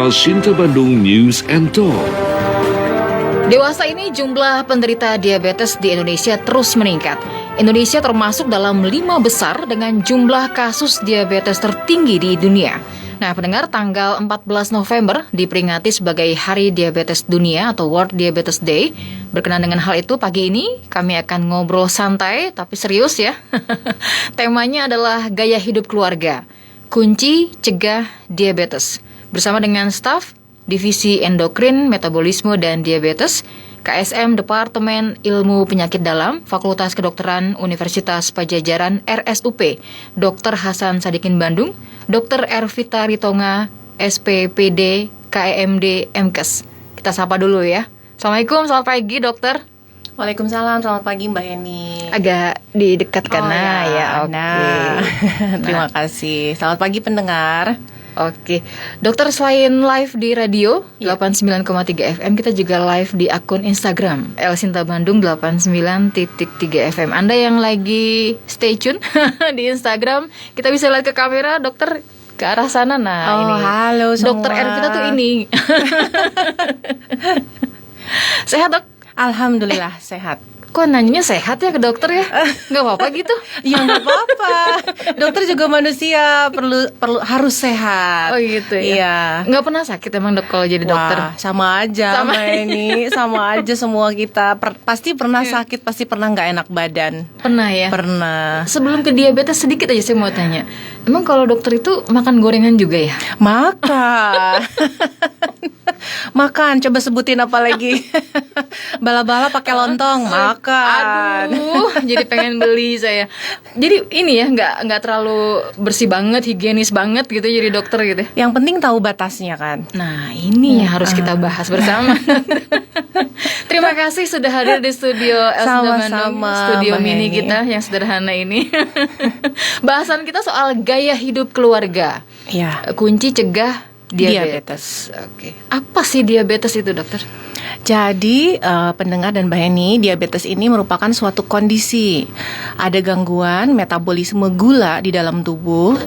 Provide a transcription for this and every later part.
El Sinta Bandung News and Talk. Dewasa ini jumlah penderita diabetes di Indonesia terus meningkat. Indonesia termasuk dalam 5 besar dengan jumlah kasus diabetes tertinggi di dunia. Nah, pendengar, tanggal 14 November diperingati sebagai Hari Diabetes Dunia atau World Diabetes Day. Berkenaan dengan hal itu, pagi ini kami akan ngobrol santai tapi serius ya. Temanya adalah gaya hidup keluarga, kunci cegah diabetes. Bersama dengan staf Divisi Endokrin, Metabolisme, dan Diabetes, KSM Departemen Ilmu Penyakit Dalam, Fakultas Kedokteran Universitas Padjadjaran RSUP, Dr. Hasan Sadikin Bandung, Dr. Ervita Ritonga, SPPD, KMD, MKes. Kita sapa dulu ya. Assalamualaikum, selamat pagi dokter. Waalaikumsalam, selamat pagi Mbak Heni. Agak didekatkan ya. Oke. Nah. Terima kasih. Selamat pagi pendengar. Oke, dokter, selain live di radio 89,3 FM, kita juga live di akun Instagram El Sinta Bandung 89.3 FM. Anda yang lagi stay tune di Instagram, kita bisa lihat ke kamera, dokter, ke arah sana. Nah, ini halo semua. Dokter Ervita tuh ini. Sehat, dok? Alhamdulillah sehat. Kok nanyanya sehat ya ke dokter ya? Nggak apa-apa gitu? Ya nggak apa-apa. Dokter juga manusia, perlu harus sehat. Oh gitu ya? Iya. Nggak pernah sakit emang dok kalau jadi dokter? Wah, sama aja Mbak Heni. Sama aja semua kita. Pasti pernah sakit, pasti pernah nggak enak badan. Pernah ya? Pernah. Sebelum ke diabetes sedikit aja saya mau tanya, emang kalau dokter itu makan gorengan juga ya? Makan. Makan, coba sebutin apa lagi? Bala-bala pakai lontong, makan. Aduh, jadi pengen beli saya. Jadi ini ya, nggak terlalu bersih banget, higienis banget gitu jadi dokter gitu. Yang penting tahu batasnya kan. Nah, ini yang harus kita bahas bersama. Terima kasih sudah hadir di studio El Sinta Bandung, studio Mbak mini Heni. kita yang sederhana ini. Bahasan kita soal gaya hidup keluarga. Ya. Kunci cegah diabetes. Oke. Apa sih diabetes itu, dokter? Jadi pendengar dan Mbak Heni, diabetes ini merupakan suatu kondisi. Ada gangguan metabolisme gula di dalam tubuh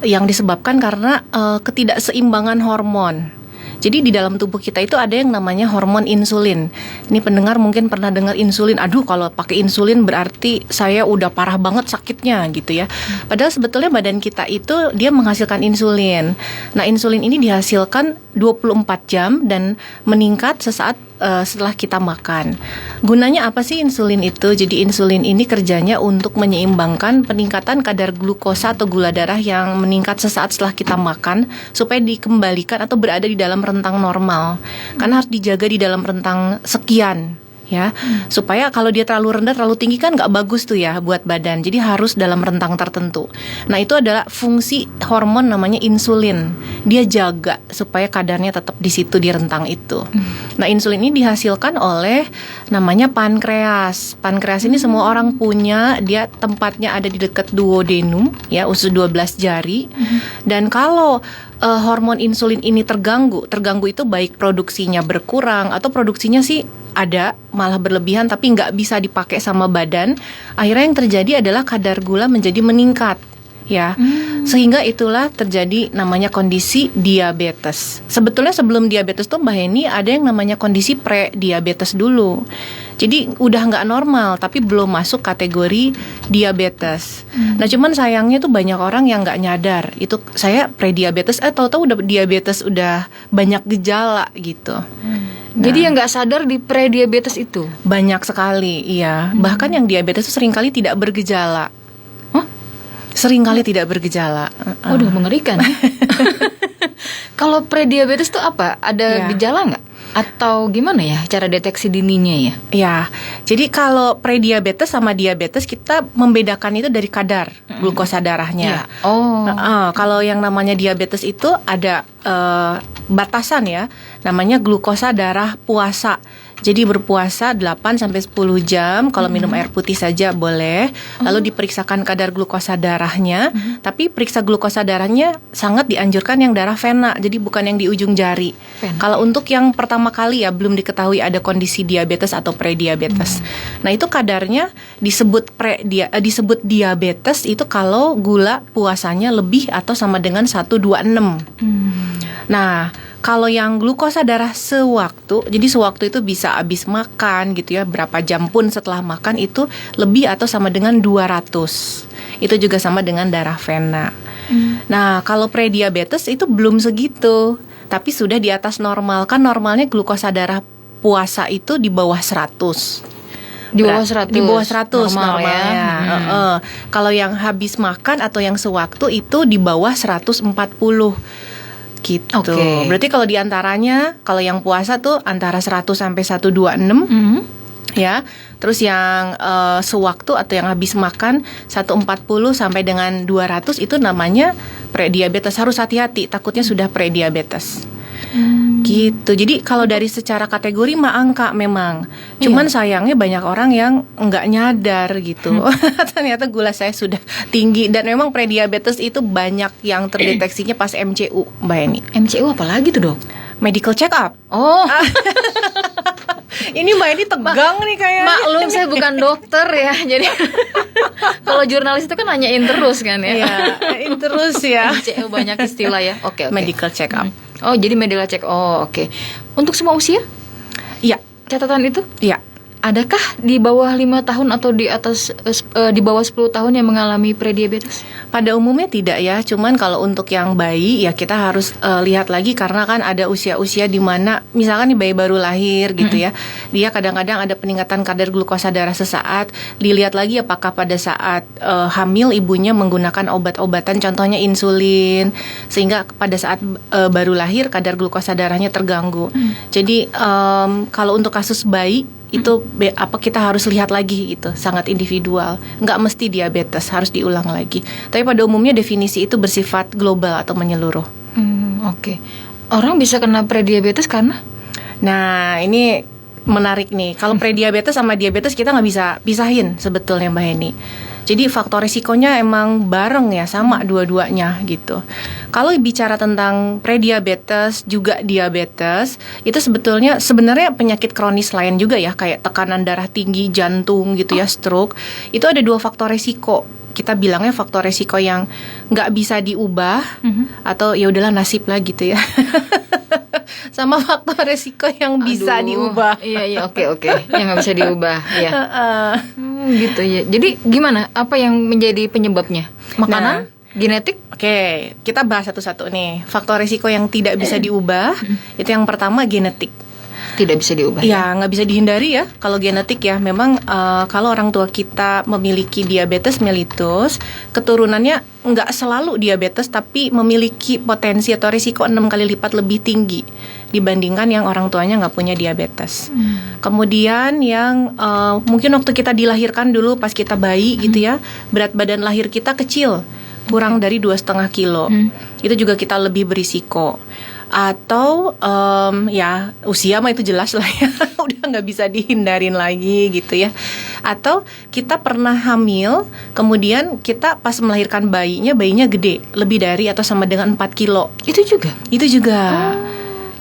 yang disebabkan karena ketidakseimbangan hormon. Jadi di dalam tubuh kita itu ada yang namanya hormon insulin. Ini pendengar mungkin pernah dengar insulin. Aduh, kalau pakai insulin berarti saya udah parah banget sakitnya gitu ya. Padahal sebetulnya badan kita itu dia menghasilkan insulin. Nah, insulin ini dihasilkan 24 jam dan meningkat sesaat setelah kita makan. Gunanya apa sih insulin itu? Jadi insulin ini kerjanya untuk menyeimbangkan peningkatan kadar glukosa atau gula darah yang meningkat sesaat setelah kita makan supaya dikembalikan atau berada di dalam rentang normal. Karena harus dijaga di dalam rentang sekian. Ya, supaya kalau dia terlalu rendah, terlalu tinggi kan nggak bagus tuh ya buat badan. Jadi harus dalam rentang tertentu. Nah, itu adalah fungsi hormon namanya insulin. Dia jaga supaya kadarnya tetap di situ di rentang itu. Nah, insulin ini dihasilkan oleh namanya pankreas. Pankreas ini semua orang punya. Dia tempatnya ada di dekat duodenum, ya, usus 12 jari. Dan kalau hormon insulin ini terganggu itu baik produksinya berkurang atau produksinya sih ada malah berlebihan tapi nggak bisa dipakai sama badan. Akhirnya yang terjadi adalah kadar gula menjadi meningkat, ya. Sehingga itulah terjadi namanya kondisi diabetes. Sebetulnya sebelum diabetes tuh Mbak Heni ada yang namanya kondisi pre-diabetes dulu. Jadi udah nggak normal tapi belum masuk kategori diabetes. Nah, cuman sayangnya tuh banyak orang yang nggak nyadar itu saya pre-diabetes, tahu-tahu udah diabetes, udah banyak gejala gitu. Jadi yang nggak sadar di pre-diabetes itu banyak sekali, iya. Bahkan yang diabetes itu seringkali tidak bergejala. Seringkali tidak bergejala. Waduh, mengerikan. Kalau pre-diabetes itu apa? Ada gejala nggak? Atau gimana ya cara deteksi dininya ya? Ya, jadi kalau pre-diabetes sama diabetes kita membedakan itu dari kadar glukosa darahnya. Oh. Kalau yang namanya diabetes itu ada batasan ya, namanya glukosa darah puasa. Jadi berpuasa 8-10 jam, kalau minum air putih saja boleh. Lalu diperiksakan kadar glukosa darahnya. Tapi periksa glukosa darahnya sangat dianjurkan yang darah vena, jadi bukan yang di ujung jari. Kalau untuk yang pertama kali ya belum diketahui ada kondisi diabetes atau prediabetes. Nah, itu kadarnya disebut diabetes itu kalau gula puasanya lebih atau sama dengan 126. Nah, Kalau yang glukosa darah sewaktu, jadi sewaktu itu bisa habis makan gitu ya, berapa jam pun setelah makan itu lebih atau sama dengan 200. Itu juga sama dengan darah vena. Nah, kalau prediabetes itu belum segitu, tapi sudah di atas normal. Kan normalnya glukosa darah puasa itu di bawah 100. Di bawah 100. Di bawah 100 normal normalnya. ya. Kalau yang habis makan atau yang sewaktu itu di bawah 140 gitu. Oke. Berarti kalau diantaranya, kalau yang puasa tuh antara 100 sampai 126 ya. Terus yang sewaktu atau yang habis makan 140 sampai dengan 200 itu namanya prediabetes. Harus hati-hati, takutnya sudah prediabetes. Gitu. Jadi kalau dari secara kategori mah angka memang. Cuman sayangnya banyak orang yang nggak nyadar gitu. Ternyata gula saya sudah tinggi dan memang prediabetes itu banyak yang terdeteksinya pas MCU, Mbak Eni. MCU apa lagi tuh, Dok? Medical check up. Oh, Ini Mbak Eni tegang nih kayaknya. maklum saya bukan dokter ya. Jadi kalau jurnalis itu kan nanyain terus kan ya. Iya, terus ya. MCU banyak istilah ya. Oke. Medical check up. Oh, jadi medical check. Oh, oke. Untuk semua usia? Iya, Catatan itu? iya. Adakah di bawah 5 tahun atau di atas di bawah 10 tahun yang mengalami prediabetes? Pada umumnya tidak ya, cuman kalau untuk yang bayi ya kita harus lihat lagi karena kan ada usia-usia di mana misalkan nih bayi baru lahir gitu ya, dia kadang-kadang ada peningkatan kadar glukosa darah sesaat. Dilihat lagi apakah pada saat hamil ibunya menggunakan obat-obatan, contohnya insulin, sehingga pada saat baru lahir kadar glukosa darahnya terganggu. Jadi kalau untuk kasus bayi itu kita harus lihat lagi gitu, sangat individual, nggak mesti diabetes, harus diulang lagi. Tapi pada umumnya definisi itu bersifat global atau menyeluruh. Oke. Orang bisa kena prediabetes karena? Nah ini menarik nih, kalau prediabetes sama diabetes kita nggak bisa pisahin sebetulnya Mbak Heni. Jadi faktor risikonya emang bareng ya, sama dua-duanya gitu. Kalau bicara tentang prediabetes juga diabetes, itu sebenarnya penyakit kronis lain juga ya, kayak tekanan darah tinggi, jantung gitu ya, stroke. Itu ada 2 faktor risiko. Kita bilangnya faktor risiko yang nggak bisa diubah atau ya udahlah nasib lah gitu ya. Sama faktor risiko yang bisa diubah. Iya, oke. Yang nggak bisa diubah, ya. Gitu ya. Jadi gimana? Apa yang menjadi penyebabnya? Makanan? Genetik? Oke, kita bahas satu-satu nih. Faktor risiko yang tidak bisa diubah, itu yang pertama genetik. Tidak bisa diubah. Ya, nggak bisa dihindari ya. Kalau genetik ya, memang kalau orang tua kita memiliki diabetes mellitus, keturunannya nggak selalu diabetes, tapi memiliki potensi atau risiko 6 kali lipat lebih tinggi dibandingkan yang orang tuanya nggak punya diabetes. Kemudian yang mungkin waktu kita dilahirkan dulu pas kita bayi gitu ya, berat badan lahir kita kecil, kurang dari 2,5 kilo. Itu juga kita lebih berisiko. Atau ya usia mah itu jelas lah ya, udah nggak bisa dihindarin lagi gitu ya. Atau kita pernah hamil, kemudian kita pas melahirkan bayinya gede, lebih dari atau sama dengan 4 kilo. Itu juga? Itu juga.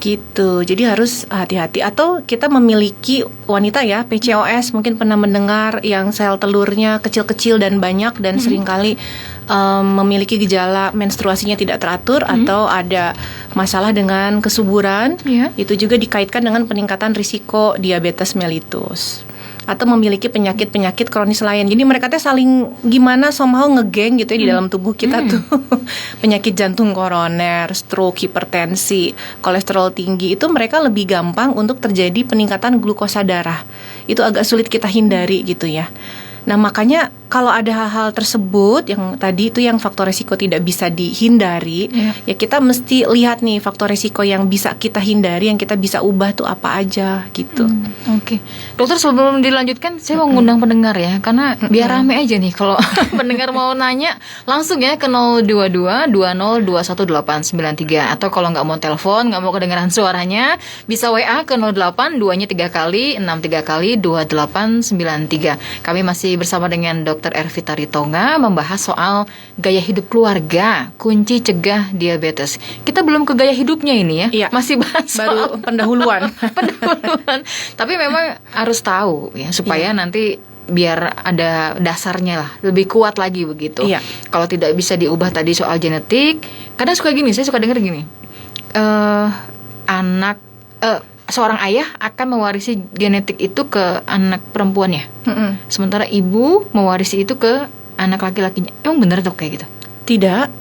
Gitu, jadi harus hati-hati. Atau kita memiliki wanita ya, PCOS, mungkin pernah mendengar, yang sel telurnya kecil-kecil dan banyak dan seringkali memiliki gejala menstruasinya tidak teratur atau ada masalah dengan kesuburan. Itu juga dikaitkan dengan peningkatan risiko diabetes mellitus. Atau memiliki penyakit-penyakit kronis lain. Jadi mereka tuh saling gimana somehow ngegeng gitu ya di dalam tubuh kita tuh. Penyakit jantung koroner, stroke, hipertensi, kolesterol tinggi, itu mereka lebih gampang untuk terjadi peningkatan glukosa darah. Itu agak sulit kita hindari gitu ya. Nah makanya kalau ada hal-hal tersebut yang tadi itu yang faktor risiko tidak bisa dihindari, ya kita mesti lihat nih faktor risiko yang bisa kita hindari, yang kita bisa ubah tuh apa aja gitu. Oke. Dokter, sebelum dilanjutkan saya mau ngundang pendengar ya, karena biar rame aja nih. Kalau pendengar mau nanya langsung ya ke 022 20218893, atau kalau nggak mau telepon, nggak mau kedengaran suaranya, bisa WA ke 08 2-nya 3 kali 63 kali 2893. Kami masih bersama dengan Dr. Ervita Ritonga membahas soal gaya hidup keluarga, kunci cegah diabetes. Kita belum ke gaya hidupnya ini ya, Iya. masih bahas Baru pendahuluan. Tapi memang harus tahu ya, supaya nanti biar ada dasarnya lah, lebih kuat lagi begitu. Iya. Kalau tidak bisa diubah tadi soal genetik, kadang suka gini, saya suka dengar gini, anak seorang ayah akan mewarisi genetik itu ke anak perempuannya. Sementara ibu mewarisi itu ke anak laki-lakinya. Emang bener tuh kayak gitu? Tidak,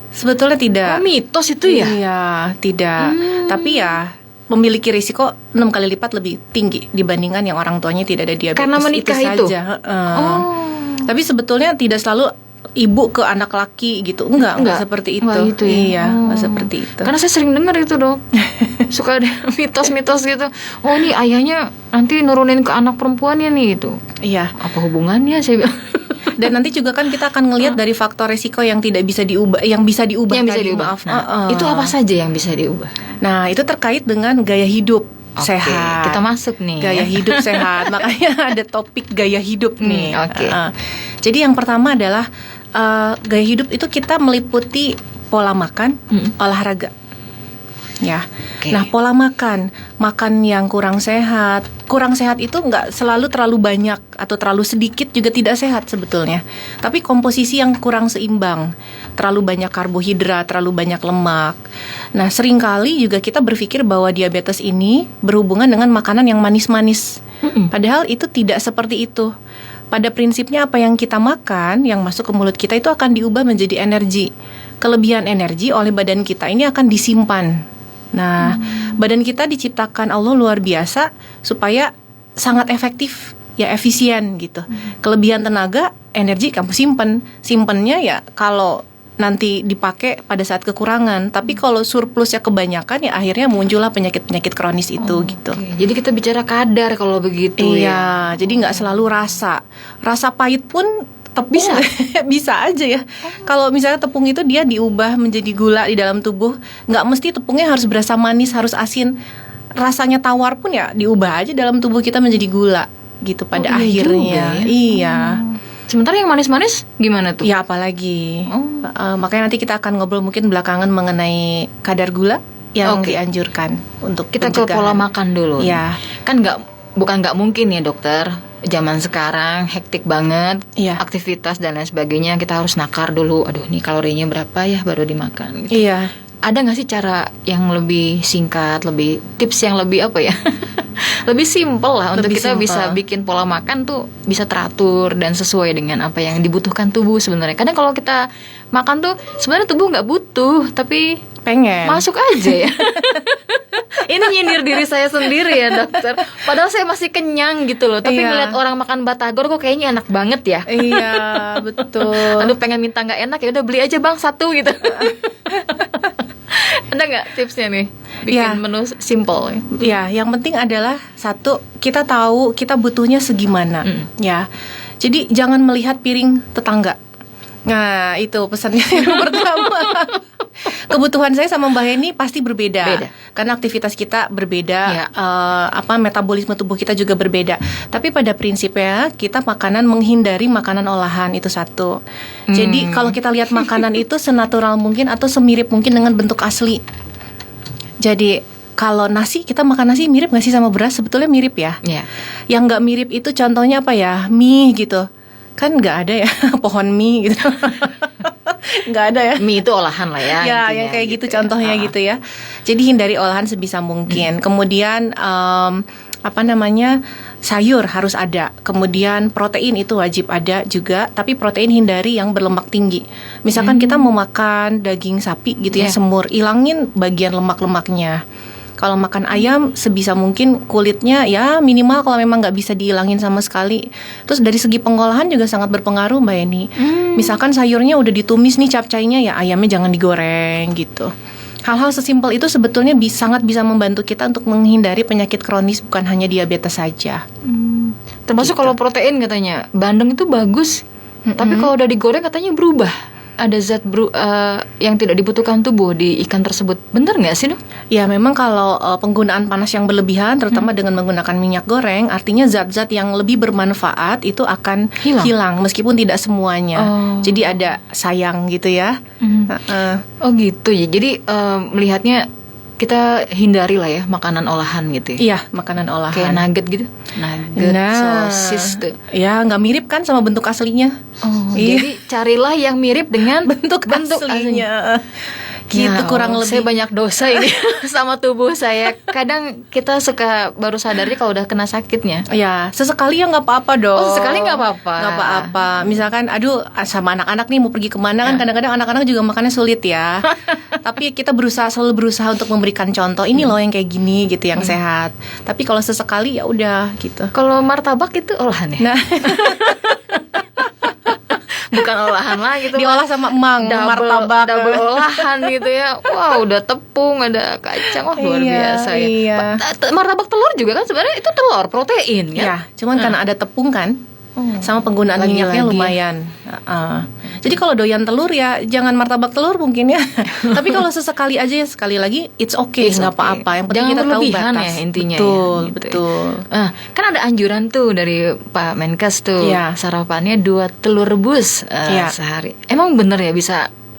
sebetulnya tidak. Oh, mitos itu ya? Iya, tidak. Tapi ya memiliki risiko 6 kali lipat lebih tinggi dibandingkan yang orang tuanya tidak ada diabetes. Karena menikah itu? Saja. Tapi sebetulnya tidak selalu ibu ke anak laki gitu. Enggak seperti itu. Enggak gitu ya? Iya, enggak seperti itu. Karena saya sering dengar itu, Dok. Suka ada mitos-mitos gitu. Oh, ini ayahnya nanti nurunin ke anak perempuannya nih gitu. Iya. Apa hubungannya, saya bilang. Dan nanti juga kan kita akan ngelihat dari faktor resiko yang tidak bisa diubah, yang bisa diubah. Yang bisa tadi, diubah. maaf. Nah, itu apa saja yang bisa diubah? Nah, itu terkait dengan gaya hidup sehat. Kita masuk nih. Gaya hidup sehat. Makanya ada topik gaya hidup nih. Oke. Jadi yang pertama adalah gaya hidup itu kita meliputi pola makan, olahraga. Ya. Okay. Nah, pola makan yang kurang sehat itu nggak selalu terlalu banyak atau terlalu sedikit juga tidak sehat sebetulnya. Tapi komposisi yang kurang seimbang, terlalu banyak karbohidrat, terlalu banyak lemak. Nah, seringkali juga kita berpikir bahwa diabetes ini berhubungan dengan makanan yang manis-manis. Padahal itu tidak seperti itu. Pada prinsipnya apa yang kita makan, yang masuk ke mulut kita itu akan diubah menjadi energi. Kelebihan energi oleh badan kita ini akan disimpan. Nah, badan kita diciptakan Allah luar biasa supaya sangat efektif, ya efisien gitu. Kelebihan tenaga, energi kamu simpennya ya kalau nanti dipakai pada saat kekurangan. Tapi kalau surplusnya kebanyakan ya akhirnya muncullah penyakit-penyakit kronis itu gitu. Jadi kita bicara kadar kalau begitu. Iya, jadi nggak selalu rasa pahit pun tepung bisa aja ya. Kalau misalnya tepung itu dia diubah menjadi gula di dalam tubuh, nggak mesti tepungnya harus berasa manis, harus asin. Rasanya tawar pun ya diubah aja dalam tubuh kita menjadi gula gitu pada akhirnya. Juga, ya? Iya. Sementara yang manis-manis gimana tuh? Ya apalagi. Makanya nanti kita akan ngobrol mungkin belakangan mengenai kadar gula yang dianjurkan untuk kita ke pola makan dulu. Ya. Kan bukan nggak mungkin ya dokter. Zaman sekarang hektik banget, aktivitas dan lain sebagainya, kita harus nakar dulu. Aduh, nih kalorinya berapa ya baru dimakan gitu. Iya. Ada nggak sih cara yang lebih singkat, lebih tips yang lebih apa ya? Lebih simpel lah untuk kita bisa bikin pola makan tuh bisa teratur dan sesuai dengan apa yang dibutuhkan tubuh sebenarnya. Kadang kalau kita makan tuh sebenarnya tubuh nggak butuh, tapi pengen masuk aja ya. Ini nyindir diri saya sendiri ya dokter. Padahal saya masih kenyang gitu loh. Tapi ngeliat orang makan batagor kok kayaknya enak banget ya. Iya betul. Aduh pengen minta nggak enak ya udah beli aja bang 1 gitu. Ada nggak tipsnya nih bikin menu simple? Ya, yang penting adalah satu kita tahu kita butuhnya segimana. Ya, jadi jangan melihat piring tetangga. Nah itu pesannya yang pertama. Kebutuhan saya sama Mbak Heni pasti berbeda. Karena aktivitas kita berbeda, metabolisme tubuh kita juga berbeda. Tapi pada prinsipnya kita menghindari makanan olahan itu satu. Jadi kalau kita lihat makanan itu senatural mungkin atau semirip mungkin dengan bentuk asli. Jadi kalau nasi, kita makan nasi mirip gak sih sama beras? Sebetulnya mirip ya. Yang gak mirip itu contohnya apa ya? Mie gitu. Kan gak ada ya pohon mie gitu. Nggak ada ya. Mie itu olahan lah ya. Ya, yang kayak gitu contohnya gitu ya. Jadi hindari olahan sebisa mungkin. Kemudian sayur harus ada. Kemudian protein itu wajib ada juga. Tapi protein hindari yang berlemak tinggi. Misalkan kita mau makan daging sapi gitu ya, semur, ilangin bagian lemak-lemaknya. Kalau makan ayam sebisa mungkin kulitnya ya minimal kalau memang nggak bisa dihilangin sama sekali. Terus dari segi pengolahan juga sangat berpengaruh Mbak Eni. Misalkan sayurnya udah ditumis nih capcainya, ya ayamnya jangan digoreng gitu. Hal-hal sesimpel itu sebetulnya sangat bisa membantu kita untuk menghindari penyakit kronis, bukan hanya diabetes saja. Termasuk gitu. Kalau protein katanya bandeng itu bagus, tapi kalau udah digoreng katanya berubah. Ada zat yang tidak dibutuhkan tubuh di ikan tersebut. Benar nggak sih dok? Ya memang kalau penggunaan panas yang berlebihan, terutama dengan menggunakan minyak goreng, artinya zat-zat yang lebih bermanfaat itu akan hilang meskipun tidak semuanya. Jadi ada sayang gitu ya. Oh gitu ya. Jadi melihatnya kita hindari lah ya makanan olahan gitu ya. Iya, makanan olahan. Kayak nugget gitu. Nugget, sosis tuh. Ya, nggak mirip kan sama bentuk aslinya. Jadi carilah yang mirip dengan bentuk aslinya. Gitu kurang lebih. Saya banyak dosa ini sama tubuh saya. Kadang kita suka baru sadarnya kalau udah kena sakitnya. Ya, sesekali ya nggak apa-apa dong. Oh, sesekali nggak apa-apa. Nggak apa-apa. Misalkan, aduh, sama anak-anak nih mau pergi kemana kan kadang-kadang anak-anak juga makannya sulit ya. Tapi kita selalu berusaha untuk memberikan contoh. Ini loh yang kayak gini gitu, yang sehat. Tapi kalau sesekali ya udah gitu. Kalau martabak itu olahan ya? Nah, Bukan olahan lah gitu. diolah sama emang martabak. double olahan gitu ya. Wah, udah tepung, ada kacang. Wah, luar biasa ya. Iya. Martabak telur juga kan sebenarnya itu telur, protein kan? Ya, cuman karena ada tepung kan, sama penggunaan Lagi-lagi minyaknya lumayan. Jadi kalau doyan telur ya jangan martabak telur mungkin ya. Tapi kalau sesekali aja ya, sekali lagi it's okay, It's nggak okay. apa-apa. Yang penting Jangan kita tahu berlebihan batas. ya intinya Betul, ya, gitu betul. Kan ada anjuran tuh dari Pak Menkes tuh, Iya. sarapannya 2 telur rebus Iya. sehari. Emang bener ya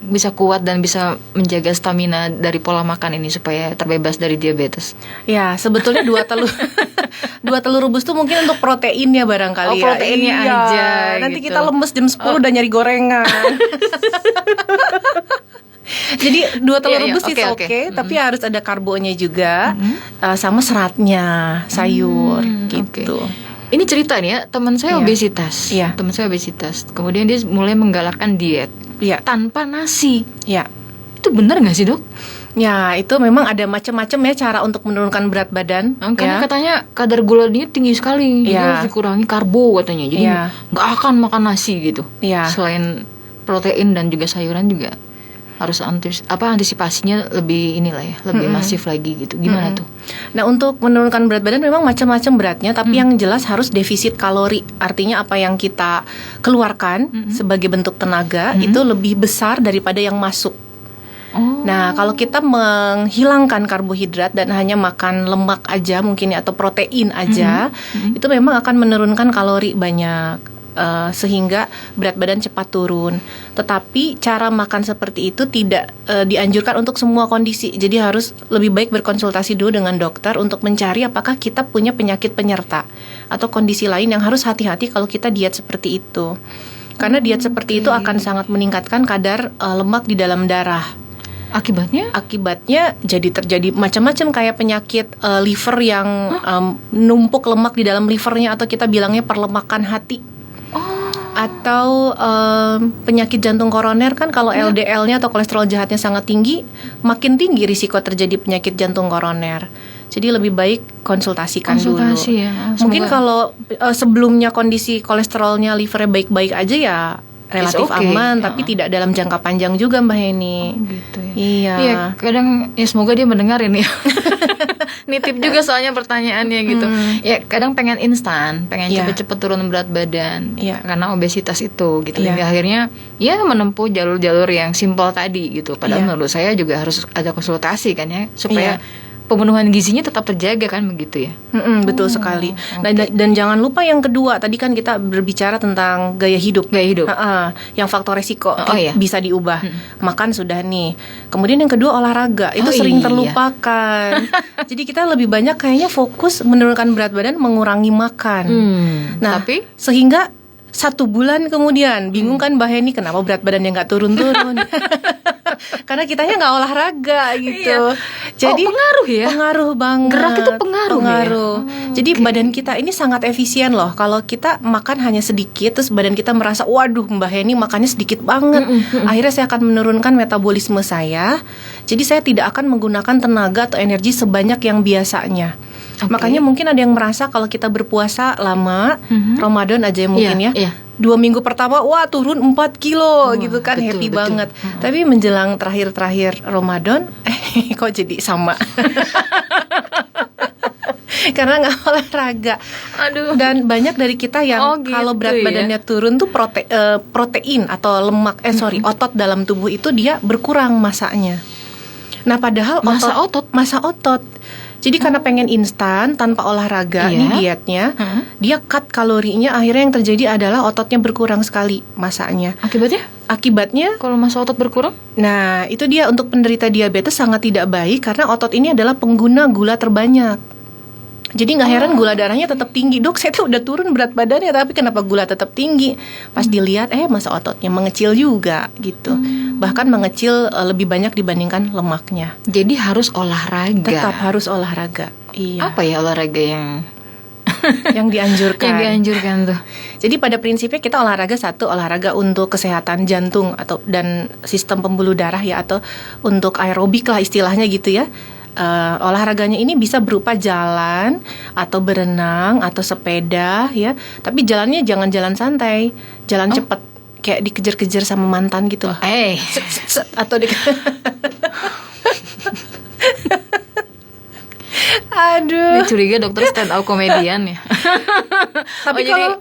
bisa kuat dan bisa menjaga stamina dari pola makan ini supaya terbebas dari diabetes? Ya, sebetulnya 2 telur 2 telur rebus tuh mungkin untuk proteinnya barangkali Oh, proteinnya ya. Iya. aja Nanti gitu. kita lemes jam 10 udah nyari gorengan. Jadi 2 telur Iya, iya. rebus sih Oke, oke, oke. tapi harus ada karbonya juga, sama seratnya, sayur gitu. Okay. Ini cerita nih ya, teman saya Iya. obesitas. Iya. Teman saya obesitas. Kemudian dia mulai menggalakkan diet Iya. tanpa nasi. Ya. Itu benar nggak sih, Dok? Ya, itu memang ada macam-macam ya cara untuk menurunkan berat badan. Karena ya. katanya kadar gula dia tinggi sekali, jadi Iya. harus dikurangi karbo katanya. Jadi Iya. nggak akan makan nasi gitu. Iya. Selain protein dan juga sayuran juga harus antisipasinya lebih inilah ya, lebih masif lagi gitu. Gimana tuh? Nah, untuk menurunkan berat badan memang macam-macam beratnya, tapi yang jelas harus defisit kalori. Artinya apa yang kita keluarkan sebagai bentuk tenaga itu lebih besar daripada yang masuk. Oh. Nah, kalau kita menghilangkan karbohidrat dan hanya makan lemak aja mungkin ya, atau protein aja, itu memang akan menurunkan kalori banyak, sehingga berat badan cepat turun. Tetapi cara makan seperti itu tidak dianjurkan untuk semua kondisi. Jadi harus lebih baik berkonsultasi dulu dengan dokter untuk mencari apakah kita punya penyakit penyerta atau kondisi lain yang harus hati-hati kalau kita diet seperti itu. Karena diet seperti itu akan sangat meningkatkan kadar lemak di dalam darah. Akibatnya jadi terjadi macam-macam kayak penyakit liver yang numpuk lemak di dalam livernya, atau kita bilangnya perlemakan hati. Atau penyakit jantung koroner kan, kalau LDL-nya atau kolesterol jahatnya sangat tinggi, makin tinggi risiko terjadi penyakit jantung koroner. Jadi lebih baik konsultasikan dulu. Ya. Mungkin kalau sebelumnya kondisi kolesterolnya, livernya baik-baik aja ya relatif okay. aman, tapi tidak dalam jangka panjang juga Mbak Heni. Gitu ya. Iya. Iya, kadang ya semoga dia mendengar ini. Nitip juga soalnya pertanyaannya gitu. Ya kadang pengen instan, pengen Iya. cepet-cepet turun berat badan, Iya. karena obesitas itu gitu. Iya. Hingga akhirnya ya menempuh jalur-jalur yang simpel tadi gitu. Padahal Iya. menurut saya juga harus ada konsultasi kan ya, supaya Iya. pemenuhan gizinya tetap terjaga kan, begitu ya. Betul sekali. Dan jangan lupa yang kedua, tadi kan kita berbicara tentang gaya hidup. Yang faktor resiko iya. bisa diubah. Makan sudah nih. Kemudian yang kedua olahraga, itu sering iya. terlupakan. Jadi kita lebih banyak kayaknya fokus menurunkan berat badan, mengurangi makan. Nah, Tapi sehingga 1 bulan kemudian bingung kan Mbak Heni, kenapa berat badannya nggak turun-turun? Karena kitanya nggak olahraga gitu. Iya. Jadi pengaruh ya? Pengaruh banget. Gerak itu pengaruh ya? Jadi badan kita ini sangat efisien loh. Kalau kita makan hanya sedikit, terus badan kita merasa, waduh Mbak Heni makannya sedikit banget. Akhirnya saya akan menurunkan metabolisme saya. Jadi saya tidak akan menggunakan tenaga atau energi sebanyak yang biasanya. Okay. Makanya mungkin ada yang merasa kalau kita berpuasa lama, Ramadan aja mungkin Iya. 2 minggu pertama, wah turun 4 kilo gitu kan, betul, happy betul. banget. Tapi menjelang terakhir Ramadan, kok jadi sama. Karena nggak olahraga. Aduh. Dan banyak dari kita yang gitu kalau berat ya. badannya turun tuh protein atau lemak, otot dalam tubuh itu dia berkurang masanya. Nah padahal masa otot. Jadi karena pengen instan tanpa olahraga, Iya. nih dietnya, dia cut kalorinya, akhirnya yang terjadi adalah ototnya berkurang sekali masanya. Akibatnya, kalau masa otot berkurang? nah itu dia untuk penderita diabetes sangat tidak baik, karena otot ini adalah pengguna gula terbanyak. Jadi nggak heran gula darahnya tetap tinggi. Dok, saya tuh udah turun berat badannya, tapi kenapa gula tetap tinggi? Pas dilihat, masa ototnya mengecil juga gitu. Bahkan mengecil lebih banyak dibandingkan lemaknya. Jadi harus olahraga. Tetap harus olahraga. Iya. Apa ya olahraga yang yang dianjurkan? yang dianjurkan tuh? Jadi pada prinsipnya kita olahraga olahraga untuk kesehatan jantung dan sistem pembuluh darah ya, atau untuk aerobik lah istilahnya gitu ya. Olahraganya ini bisa berupa jalan atau berenang atau sepeda ya. Tapi jalannya jangan jalan santai, jalan cepat kayak dikejar-kejar sama mantan gitu loh. Atau Aduh. Curiga dokter stand up komedian ya. Tapi kalau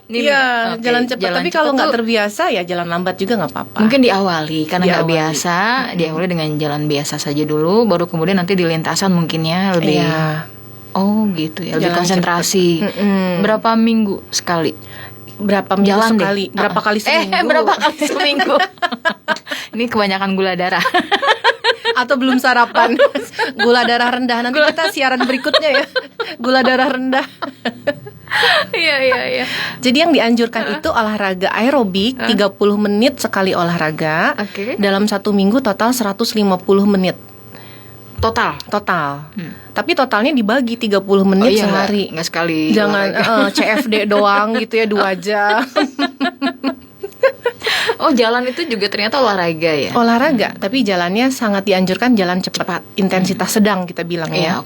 jalan cepat. Tapi kalau nggak terbiasa ya jalan lambat juga nggak apa-apa. Mungkin diawali karena nggak biasa, diawali dengan jalan biasa saja dulu, baru kemudian nanti di lintasan mungkinnya lebih. Oh gitu ya, lebih konsentrasi. Berapa minggu sekali? Berapa minggu sekali? Berapa kali seminggu? Berapa kali seminggu? Ini kebanyakan gula darah. Atau belum sarapan. Gula darah rendah. Nanti kita siaran berikutnya ya. Gula darah rendah. Iya. Jadi yang dianjurkan itu olahraga aerobik 30 menit sekali olahraga. Dalam 1 minggu total 150 menit. Total. Tapi totalnya dibagi 30 menit sehari. Enggak sekali. Jangan CFD doang gitu ya 2 jam. Oh, jalan itu juga ternyata olahraga ya? Olahraga, tapi jalannya sangat dianjurkan jalan cepat, intensitas sedang kita bilang ya.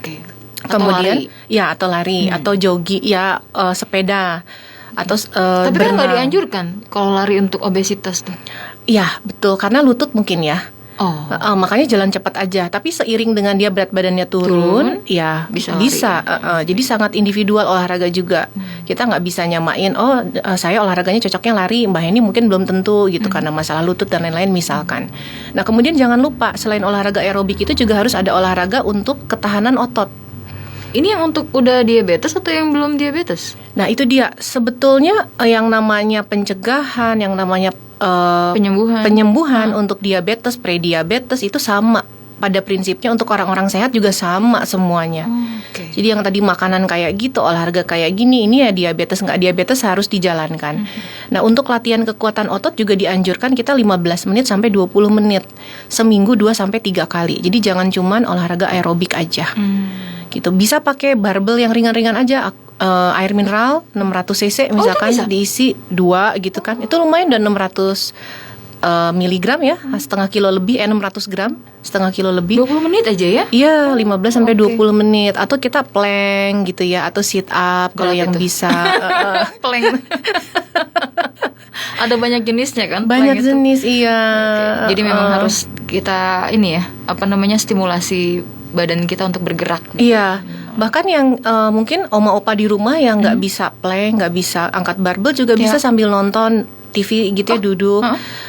Kemudian atau lari atau jogging ya, sepeda atau tapi kan nggak dianjurkan kalau lari untuk obesitas tuh. Iya betul, karena lutut mungkin ya. Makanya jalan cepat aja. Tapi seiring dengan dia berat badannya turun ya bisa. Jadi sangat individual olahraga juga. Kita nggak bisa nyamain. Saya olahraganya cocoknya lari, Mbak Heni mungkin belum tentu gitu karena masalah lutut dan lain-lain misalkan. Nah kemudian jangan lupa selain olahraga aerobik itu juga harus ada olahraga untuk ketahanan otot. Ini yang untuk udah diabetes atau yang belum diabetes? Nah itu dia, sebetulnya yang namanya pencegahan, yang namanya penyembuhan untuk diabetes, prediabetes itu sama. Pada prinsipnya untuk orang-orang sehat juga sama semuanya. Jadi yang tadi makanan kayak gitu, olahraga kayak gini, ini ya diabetes nggak diabetes harus dijalankan. Nah untuk latihan kekuatan otot juga dianjurkan kita 15 menit sampai 20 menit seminggu 2-3 kali. Jadi jangan cuman olahraga aerobik aja. Gitu. Bisa pakai barbel yang ringan-ringan aja, air mineral 600 cc misalkan diisi 2 gitu kan. Itu lumayan, dan 600 miligram ya, setengah kilo lebih, 600 gram, setengah kilo lebih. 20 menit aja ya? Iya, 15 sampai 20 menit. Atau kita plank gitu ya, atau sit up kalau yang bisa. Plank. Ada banyak jenisnya kan? Banyak jenis, iya. Jadi memang harus kita stimulasi badan kita untuk bergerak. Iya, bahkan yang mungkin oma opa di rumah yang nggak bisa plank, nggak bisa angkat barbel juga bisa sambil nonton TV gitu ya, duduk,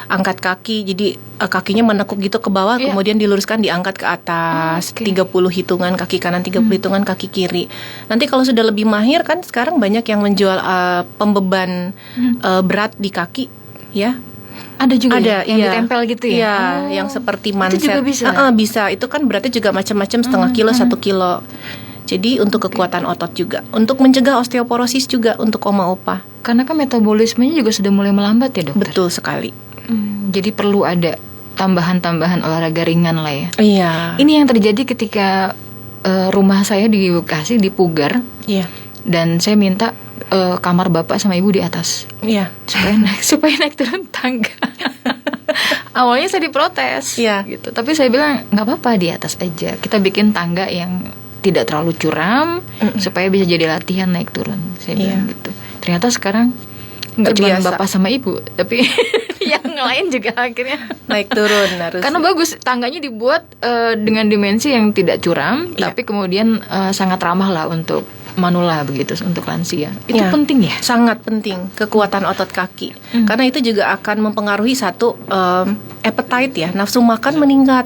angkat kaki, jadi kakinya menekuk gitu ke bawah, kemudian diluruskan, diangkat ke atas, 30 hitungan kaki kanan, 30 hitungan kaki kiri. Nanti kalau sudah lebih mahir kan sekarang banyak yang menjual pembeban berat di kaki, ya. Ada juga yang ditempel gitu ya? Iya, yang seperti manset. Itu juga bisa? Bisa, itu kan berarti juga macam-macam, setengah kilo, 1 kilo. Jadi untuk kekuatan otot juga, untuk mencegah osteoporosis juga untuk oma opa. Karena kan metabolismenya juga sudah mulai melambat ya dokter? Betul sekali. Jadi perlu ada tambahan-tambahan olahraga ringan lah ya? Iya. Ini yang terjadi ketika rumah saya di Bekasi, di Pugar. Iya. Dan saya minta kamar bapak sama ibu di atas. Iya. Supaya naik turun tangga. Awalnya saya diprotes, gitu. Tapi saya bilang nggak apa-apa, di atas aja. Kita bikin tangga yang tidak terlalu curam, supaya bisa jadi latihan naik turun. Saya bilang gitu. Ternyata sekarang nggak cuma bapak sama ibu, tapi yang lain juga akhirnya naik turun harus. Karena bagus, tangganya dibuat dengan dimensi yang tidak curam, tapi kemudian sangat ramah lah untuk manula begitu, untuk lansia. Itu penting ya? Sangat penting, kekuatan otot kaki. Karena itu juga akan mempengaruhi satu appetite ya, nafsu makan meningkat.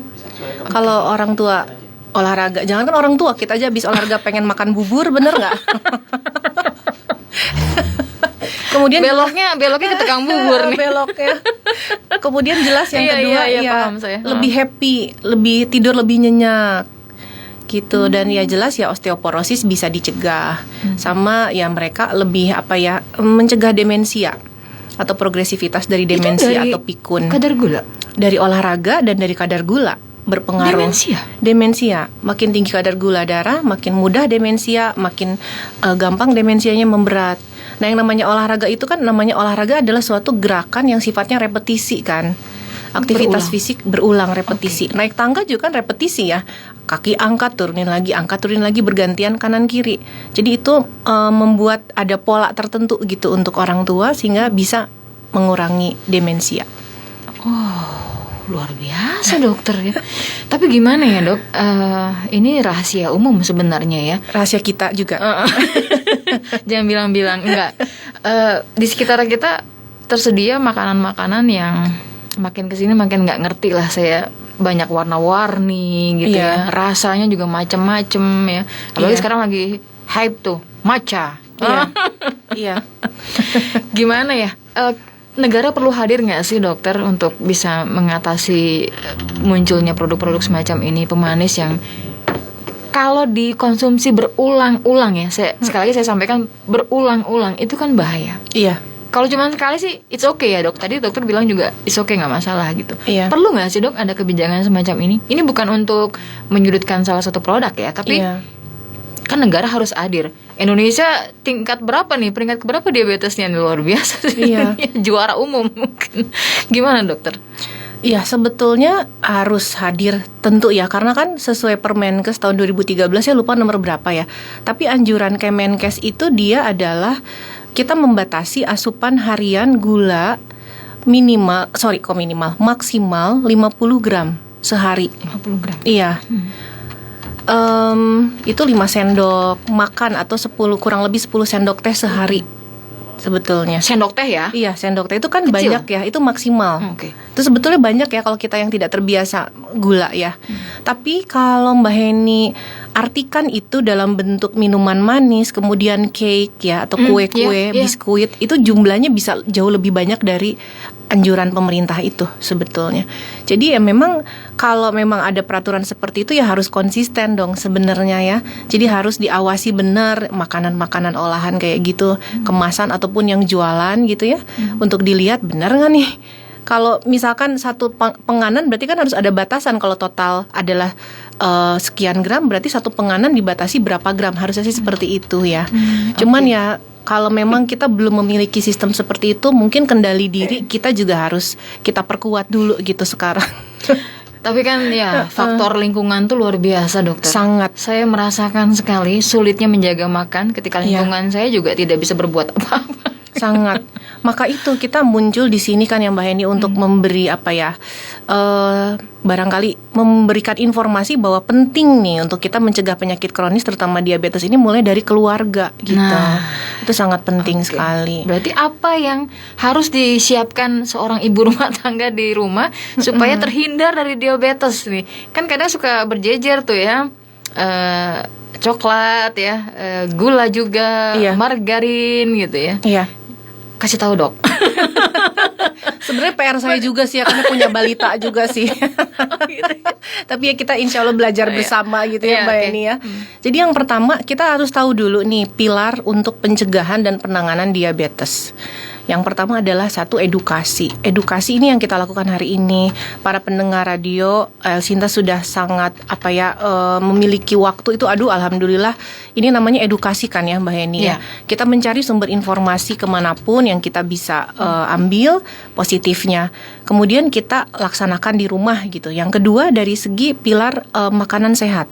Kalau orang tua olahraga, jangan kan orang tua, kita aja habis olahraga pengen makan bubur, bener nggak? Kemudian beloknya ke tukang bubur nih. Beloknya. Kemudian jelas yang kedua paham saya. lebih happy, lebih tidur lebih nyenyak. gitu. Dan ya jelas ya osteoporosis bisa dicegah. Sama ya mereka lebih mencegah demensia atau progresivitas dari demensia atau pikun. Kadar gula Dari olahraga dan dari kadar gula berpengaruh. Demensia, makin tinggi kadar gula darah, makin mudah demensia, makin gampang demensianya memberat. Nah, yang namanya olahraga itu kan olahraga adalah suatu gerakan yang sifatnya repetisi kan. Aktivitas fisik berulang repetisi. Naik tangga juga kan repetisi ya. Kaki angkat, turunin lagi bergantian kanan kiri. Jadi itu membuat ada pola tertentu gitu untuk orang tua sehingga bisa mengurangi demensia. Luar biasa dokter ya. Tapi gimana ya dok? Ini rahasia umum sebenarnya ya. Rahasia kita juga. Jangan bilang-bilang enggak. Di sekitar kita tersedia makanan-makanan yang makin kesini makin nggak ngerti lah saya. Banyak warna-warni gitu ya. Rasanya juga macam-macam ya. Apalagi sekarang lagi hype tuh matcha. Iya. Gimana ya? Negara perlu hadir nggak sih dokter untuk bisa mengatasi munculnya produk-produk semacam ini pemanis yang kalau dikonsumsi berulang-ulang ya, sekali lagi saya sampaikan berulang-ulang itu kan bahaya. Iya. Kalau cuma sekali sih it's okay ya dok. Tadi dokter bilang juga it's okay, nggak masalah gitu. Iya. Perlu nggak sih dok ada kebijakan semacam ini? Ini bukan untuk menyudutkan salah satu produk ya, tapi kan negara harus hadir. Indonesia tingkat berapa nih? Peringkat berapa diabetesnya? Luar biasa. Iya. Juara umum mungkin. Gimana dokter? Iya, sebetulnya harus hadir tentu ya, karena kan sesuai Permenkes tahun 2013 saya lupa nomor berapa ya. Tapi anjuran Kemenkes itu dia adalah kita membatasi asupan harian gula maksimal 50 gram sehari. 50 gram. Iya. Itu 5 sendok makan atau 10 kurang lebih 10 sendok teh sehari sebetulnya. Sendok teh ya? Iya, sendok teh itu kan Kecil. banyak ya, itu maksimal. Oke. Itu sebetulnya banyak ya kalau kita yang tidak terbiasa gula ya. Tapi kalau Mbak Heni artikan itu dalam bentuk minuman manis, kemudian cake ya atau kue-kue, biskuit, itu jumlahnya bisa jauh lebih banyak dari anjuran pemerintah itu sebetulnya. Jadi ya memang kalau memang ada peraturan seperti itu ya harus konsisten dong sebenarnya ya. Jadi harus diawasi benar makanan-makanan olahan kayak gitu, kemasan ataupun yang jualan gitu ya, untuk dilihat benar nggak nih. Kalau misalkan satu penganan berarti kan harus ada batasan. Kalau total adalah sekian gram, berarti satu penganan dibatasi berapa gram. Harusnya sih seperti itu ya. Cuman ya kalau memang kita belum memiliki sistem seperti itu, mungkin kendali diri kita juga harus kita perkuat dulu gitu sekarang. Tapi kan ya faktor lingkungan tuh luar biasa dokter. Sangat. Saya merasakan sekali sulitnya menjaga makan ketika lingkungan saya juga tidak bisa berbuat apa-apa. Sangat. Maka itu kita muncul di sini kan ya Mbak Heni untuk memberi barangkali memberikan informasi bahwa penting nih untuk kita mencegah penyakit kronis terutama diabetes ini mulai dari keluarga gitu. Nah, itu sangat penting sekali. Berarti apa yang harus disiapkan seorang ibu rumah tangga di rumah supaya terhindar dari diabetes nih? Kan kadang suka berjejer tuh ya. Coklat ya, gula juga, margarin gitu ya. Iya. Kasih tahu dok. Sebenarnya PR saya juga sih ya, karena punya balita juga sih. Tapi ya kita insya Allah belajar bersama gitu ya Mbak Eni ya. Jadi yang pertama kita harus tahu dulu nih pilar untuk pencegahan dan penanganan diabetes. Yang pertama adalah satu edukasi. Edukasi ini yang kita lakukan hari ini. Para pendengar radio, Sinta sudah sangat memiliki waktu itu. Alhamdulillah. Ini namanya edukasi kan ya Mbak Heni ya. Kita mencari sumber informasi kemanapun yang kita bisa ambil positifnya. Kemudian kita laksanakan di rumah gitu. Yang kedua dari segi pilar makanan sehat.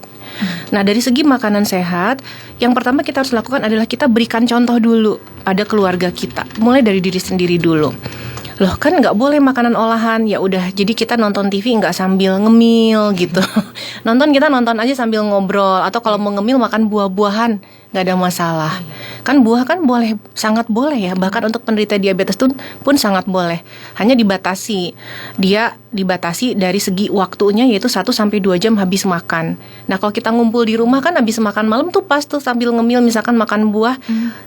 Nah dari segi makanan sehat, yang pertama kita harus lakukan adalah kita berikan contoh dulu pada keluarga kita, mulai dari diri sendiri dulu. Loh kan nggak boleh makanan olahan, ya udah jadi kita nonton TV nggak sambil ngemil gitu. Kita nonton aja sambil ngobrol, atau kalau mau ngemil makan buah-buahan, nggak ada masalah. Kan buah kan boleh, sangat boleh ya, bahkan untuk penderita diabetes pun sangat boleh. Hanya dibatasi, dia dibatasi dari segi waktunya yaitu 1-2 jam habis makan. Nah kalau kita ngumpul di rumah kan habis makan malam tuh pas tuh sambil ngemil misalkan makan buah,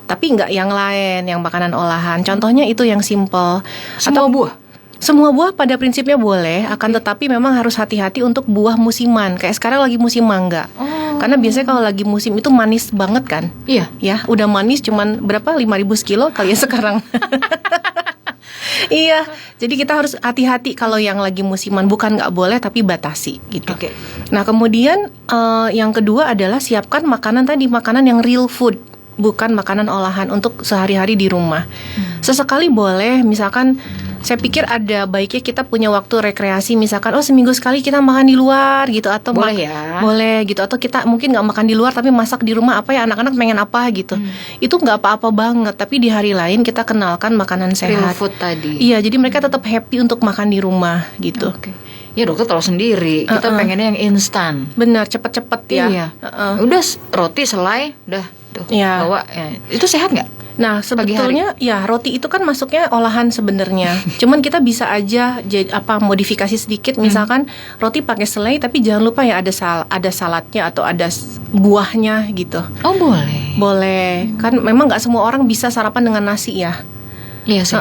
tapi nggak yang lain, yang makanan olahan. Contohnya itu yang simple. Semua buah pada prinsipnya boleh, akan tetapi memang harus hati-hati untuk buah musiman. Kayak sekarang lagi musim mangga. Karena biasanya kalau lagi musim itu manis banget kan. Iya. Ya, udah manis cuman berapa 5.000 kilo kali ya sekarang. Iya, jadi kita harus hati-hati kalau yang lagi musiman, bukan nggak boleh tapi batasi gitu. Oke. Nah kemudian yang kedua adalah siapkan makanan yang real food, bukan makanan olahan untuk sehari-hari di rumah. Sesekali boleh, misalkan saya pikir ada baiknya kita punya waktu rekreasi, misalkan seminggu sekali kita makan di luar gitu, atau Boleh ya. boleh gitu, atau kita mungkin nggak makan di luar tapi masak di rumah, apa ya anak-anak pengen apa gitu. Itu nggak apa-apa banget, tapi di hari lain kita kenalkan makanan Real sehat. food tadi. Iya, jadi mereka tetap happy untuk makan di rumah gitu. Oke. Ya dokter tahu sendiri, kita pengennya yang instan. Benar, cepet-cepet ya. Iya. Udah roti selai, udah tuh Iya. bawa. Ya. Itu sehat nggak? Nah sebetulnya ya roti itu kan masuknya olahan sebenarnya. Cuman kita bisa aja modifikasi sedikit. Misalkan roti pakai selai, tapi jangan lupa ya ada saladnya atau ada buahnya gitu. Oh boleh. Boleh. Kan memang nggak semua orang bisa sarapan dengan nasi ya. Iya sih.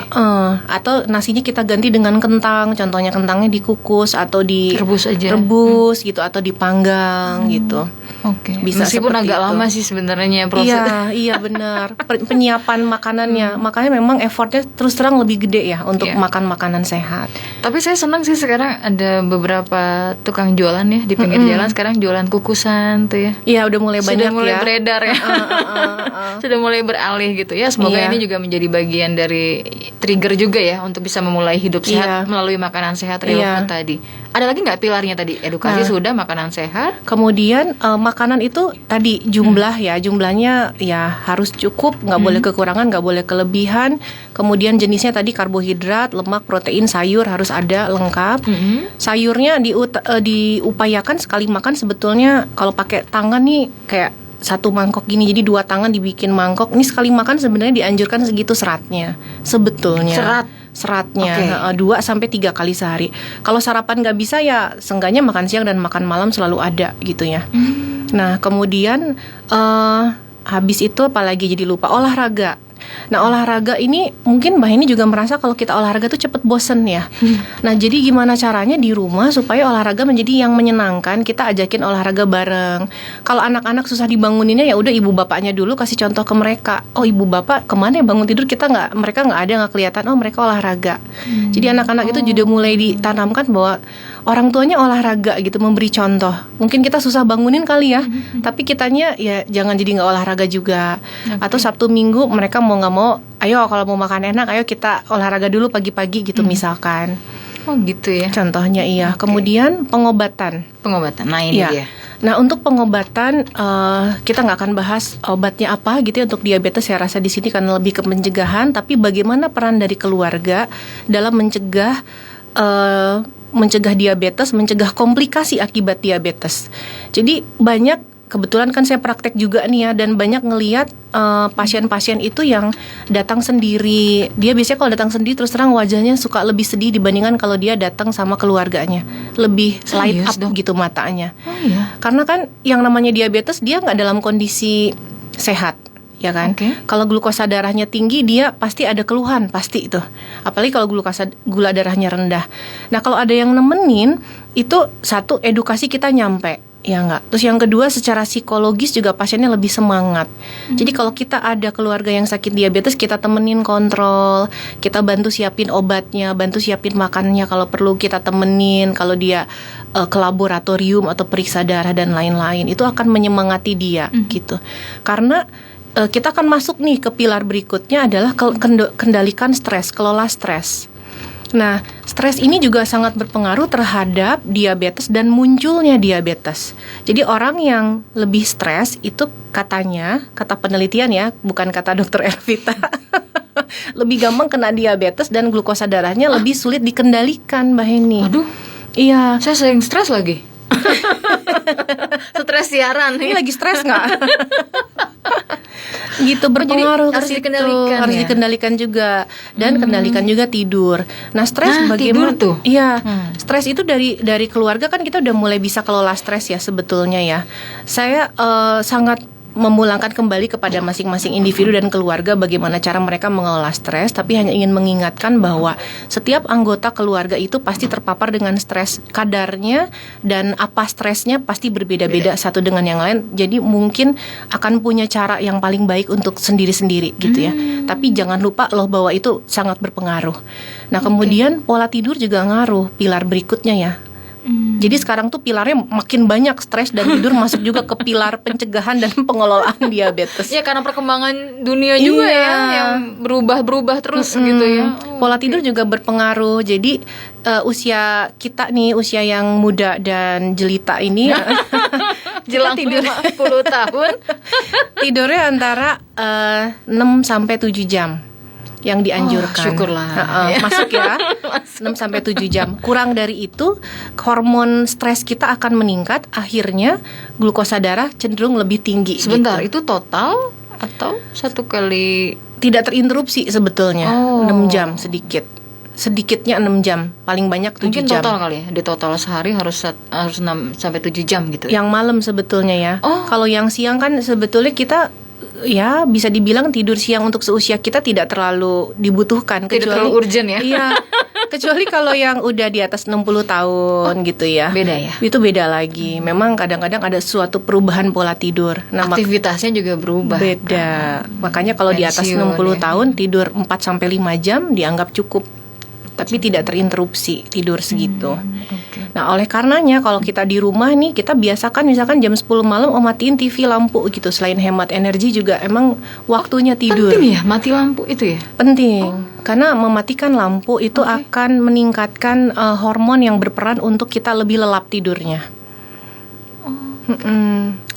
Atau nasinya kita ganti dengan kentang. Contohnya kentangnya dikukus atau Rebus aja. rebus gitu, atau dipanggang gitu. Oke. Bisa Meskipun seperti agak itu. lama sih sebenarnya prosesnya. Iya benar. Penyiapan makanannya, makanya memang effortnya terus terang lebih gede ya untuk Iya. makan makanan sehat. Tapi saya senang sih sekarang ada beberapa tukang jualan ya di pinggir jalan sekarang jualan kukusan tuh ya. Iya udah mulai banyak Sudah mulai ya. beredar ya. Sudah mulai beralih gitu ya. Semoga Iya. ini juga menjadi bagian dari trigger juga ya untuk bisa memulai hidup sehat Iya. melalui makanan sehat real Iya. food tadi. Ada lagi nggak pilarnya tadi? Edukasi sudah, makanan sehat. Kemudian makanan itu tadi jumlahnya ya harus cukup, nggak boleh kekurangan, nggak boleh kelebihan. Kemudian jenisnya tadi karbohidrat, lemak, protein, sayur harus ada lengkap. Sayurnya diupayakan sekali makan sebetulnya kalau pakai tangan nih kayak satu mangkok gini, jadi 2 tangan dibikin mangkok. Ini sekali makan sebenarnya dianjurkan segitu seratnya sebetulnya. Seratnya 2-3 kali sehari. Kalau sarapan nggak bisa ya seenggaknya makan siang dan makan malam selalu ada gitu ya. Nah kemudian habis itu apalagi jadi lupa, olahraga. Nah olahraga ini mungkin Mbak ini juga merasa kalau kita olahraga tuh cepet bosen ya. Nah jadi gimana caranya di rumah supaya olahraga menjadi yang menyenangkan? Kita ajakin olahraga bareng. Kalau anak-anak susah dibanguninnya ya udah ibu bapaknya dulu kasih contoh ke mereka. Oh ibu bapak kemana ya bangun tidur, mereka nggak ada, nggak kelihatan. Oh mereka olahraga. Jadi anak-anak itu juga mulai ditanamkan bahwa orang tuanya olahraga gitu, memberi contoh. Mungkin kita susah bangunin kali ya, tapi kitanya ya jangan jadi nggak olahraga juga. Atau Sabtu Minggu mereka mau nggak mau, ayo kalau mau makan enak, ayo kita olahraga dulu pagi-pagi gitu misalkan. Oh gitu ya. Contohnya iya. Kemudian pengobatan. Nah ini Iya. dia. Nah untuk pengobatan kita nggak akan bahas obatnya apa gitu ya untuk diabetes. Saya rasa di sini karena lebih ke pencegahan, tapi bagaimana peran dari keluarga dalam mencegah diabetes, mencegah komplikasi akibat diabetes. Jadi kebetulan kan saya praktek juga nih ya, dan banyak ngelihat pasien-pasien itu yang datang sendiri. Dia biasanya kalau datang sendiri terus terang wajahnya suka lebih sedih dibandingkan kalau dia datang sama keluarganya. Lebih light up gitu matanya. Oh iya. Karena kan yang namanya diabetes dia nggak dalam kondisi sehat. Ya kan, kalau glukosa darahnya tinggi dia pasti ada keluhan, pasti itu. Apalagi kalau gula darahnya rendah. Nah kalau ada yang nemenin itu satu, edukasi kita nyampe, ya enggak. Terus yang kedua secara psikologis juga pasiennya lebih semangat. Jadi kalau kita ada keluarga yang sakit diabetes, kita temenin kontrol, kita bantu siapin obatnya, bantu siapin makannya kalau perlu kita temenin. Kalau dia ke laboratorium atau periksa darah dan lain-lain, itu akan menyemangati dia gitu. Karena kita akan masuk nih ke pilar berikutnya adalah kendalikan stres, kelola stres. Nah, stres ini juga sangat berpengaruh terhadap diabetes dan munculnya diabetes. Jadi orang yang lebih stres itu kata penelitian ya, bukan kata dokter Ervita, lebih gampang kena diabetes dan glukosa darahnya lebih sulit dikendalikan, Mbak Heni. Aduh, iya. Saya sering stres lagi. Stres siaran. Ini lagi stres nggak? Gitu, berpengaruh harus ke situ. dikendalikan Harus ya? dikendalikan juga. Dan kendalikan juga tidur. Nah stres bagaimana? Tidur tuh? Iya, stres itu dari keluarga kan kita udah mulai bisa kelola stres ya sebetulnya ya. Saya sangat memulangkan kembali kepada masing-masing individu dan keluarga bagaimana cara mereka mengelola stres, tapi hanya ingin mengingatkan bahwa setiap anggota keluarga itu pasti terpapar dengan stres. Kadarnya dan apa stresnya pasti berbeda-beda satu dengan yang lain. Jadi mungkin akan punya cara yang paling baik untuk sendiri-sendiri gitu ya. Tapi jangan lupa loh bahwa itu sangat berpengaruh. Nah, kemudian pola tidur juga ngaruh, pilar berikutnya ya. Jadi sekarang tuh pilarnya makin banyak, stres dan tidur masuk juga ke pilar pencegahan dan pengelolaan diabetes. Ya karena perkembangan dunia juga ya yang berubah-berubah terus gitu ya. Pola tidur juga berpengaruh. Jadi usia kita nih, usia yang muda dan jelita ini Jelang tidur 50 tahun tidurnya antara 6 sampai 7 jam yang dianjurkan. Syukurlah. Masuk ya. 6 sampai 7 jam. Kurang dari itu, hormon stres kita akan meningkat, akhirnya glukosa darah cenderung lebih tinggi. Sebentar, gitu. itu total atau satu kali? Tidak terinterupsi sebetulnya. 6 jam sedikitnya 6 jam, paling banyak 7 Mungkin jam. total kali ya. Di total sehari harus 6 sampai 7 jam gitu. Yang malam sebetulnya ya. Oh. Kalau yang siang kan sebetulnya kita ya bisa dibilang tidur siang untuk seusia kita tidak terlalu dibutuhkan, Tidak terlalu urgent ya. Iya. Kecuali kalau yang udah di atas 60 tahun gitu ya. Beda ya. Itu beda lagi. Memang kadang-kadang ada suatu perubahan pola tidur. Nah, Aktivitasnya juga berubah. beda. Makanya kalau di atas Pensiun 60 ya. tahun tidur 4 sampai 5 jam dianggap cukup. Tapi tidak terinterupsi tidur segitu. Nah, oleh karenanya kalau kita di rumah nih, kita biasakan misalkan jam 10 malam matiin TV, lampu gitu. Selain hemat energi juga emang waktunya tidur. Penting ya mati lampu itu ya. Penting. Karena mematikan lampu itu akan meningkatkan hormon yang berperan untuk kita lebih lelap tidurnya.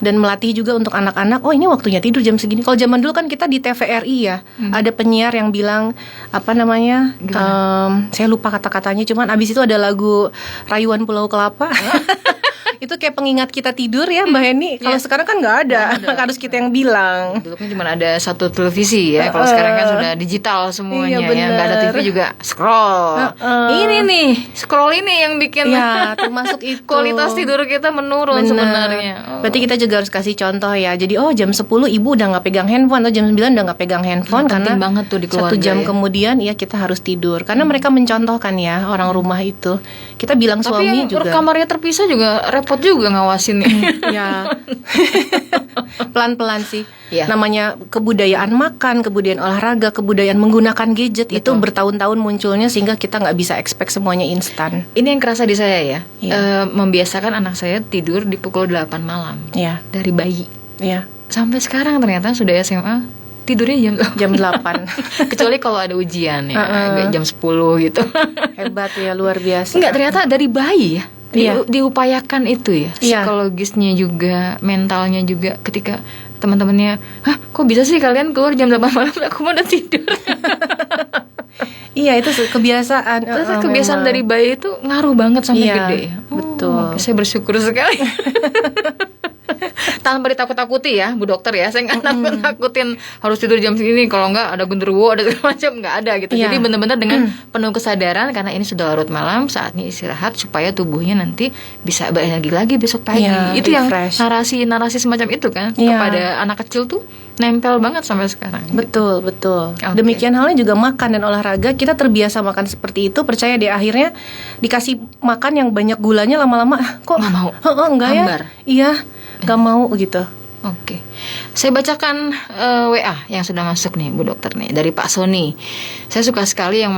Dan melatih juga untuk anak-anak. Oh, ini waktunya tidur jam segini. Kalau zaman dulu kan kita di TVRI ya, ada penyiar yang bilang apa namanya? Saya lupa kata-katanya. Cuman abis itu ada lagu Rayuan Pulau Kelapa. Itu kayak pengingat kita tidur ya, Mbak Heni. Kalau sekarang kan nggak ada. Harus kita yang bilang. Dulu kan cuma ada satu televisi ya. Kalau sekarang kan sudah digital semuanya Iya, ya. Nggak ada TV juga scroll. Ini nih scroll ini yang bikin Ya, termasuk itu. kualitas tidur kita menurun Bener. sebenarnya. Berarti kita juga harus kasih contoh ya. Jadi jam 10 ibu udah nggak pegang handphone, atau jam 9 udah nggak pegang handphone, Penting karena banget tuh di keluarga 1 jam ya. kemudian ya kita harus tidur. Karena mereka mencontohkan ya, orang rumah itu. Kita bilang Tapi suami yang juga. kamarnya terpisah juga repot juga ngawasinnya. Ya. Pelan-pelan sih. Ya. Namanya kebudayaan makan, kebudayaan olahraga, kebudayaan menggunakan gadget itu bertahun-tahun munculnya sehingga kita nggak bisa expect semuanya instan. Ini yang kerasa di saya ya. Iya. Membiasakan anak saya tidur di pukul 8 malam. Ya, Dari bayi. ya. Sampai sekarang ternyata sudah SMA tidurnya Jam 8. kecuali kalau ada ujian ya, agak jam 10 gitu. Hebat ya, luar biasa. Enggak, ternyata dari bayi ya. Iya. Diupayakan itu ya. Iya. Psikologisnya juga, mentalnya juga ketika teman-temannya, "Hah, kok bisa sih kalian keluar jam 8 malam? Aku mau udah tidur." Iya, itu kebiasaan. Ternyata kebiasaan memang. dari bayi itu ngaruh banget sampai Iya, gede. betul. Saya bersyukur sekali. Tanpa ditakut-takuti ya, Bu Dokter ya. Saya nggak nakutin harus tidur jam segini, kalau nggak ada genderuwo, ada segala macam, nggak ada gitu. Iya. Jadi benar-benar dengan penuh kesadaran karena ini sudah larut malam, saatnya istirahat supaya tubuhnya nanti bisa berenergi lagi besok pagi. Iya, Itu yang refresh. narasi semacam itu kan Iya. kepada anak kecil tuh nempel banget sampai sekarang. Betul, betul. Oke. Demikian halnya juga makan dan olahraga. Kita terbiasa makan seperti itu, percaya deh akhirnya dikasih makan yang banyak gulanya, lama-lama kok Nggak mau. Enggak Hambar. ya? Iya, nggak mau gitu. Oke, saya bacakan WA yang sudah masuk nih, Bu Dokter nih dari Pak Sony. Saya suka sekali yang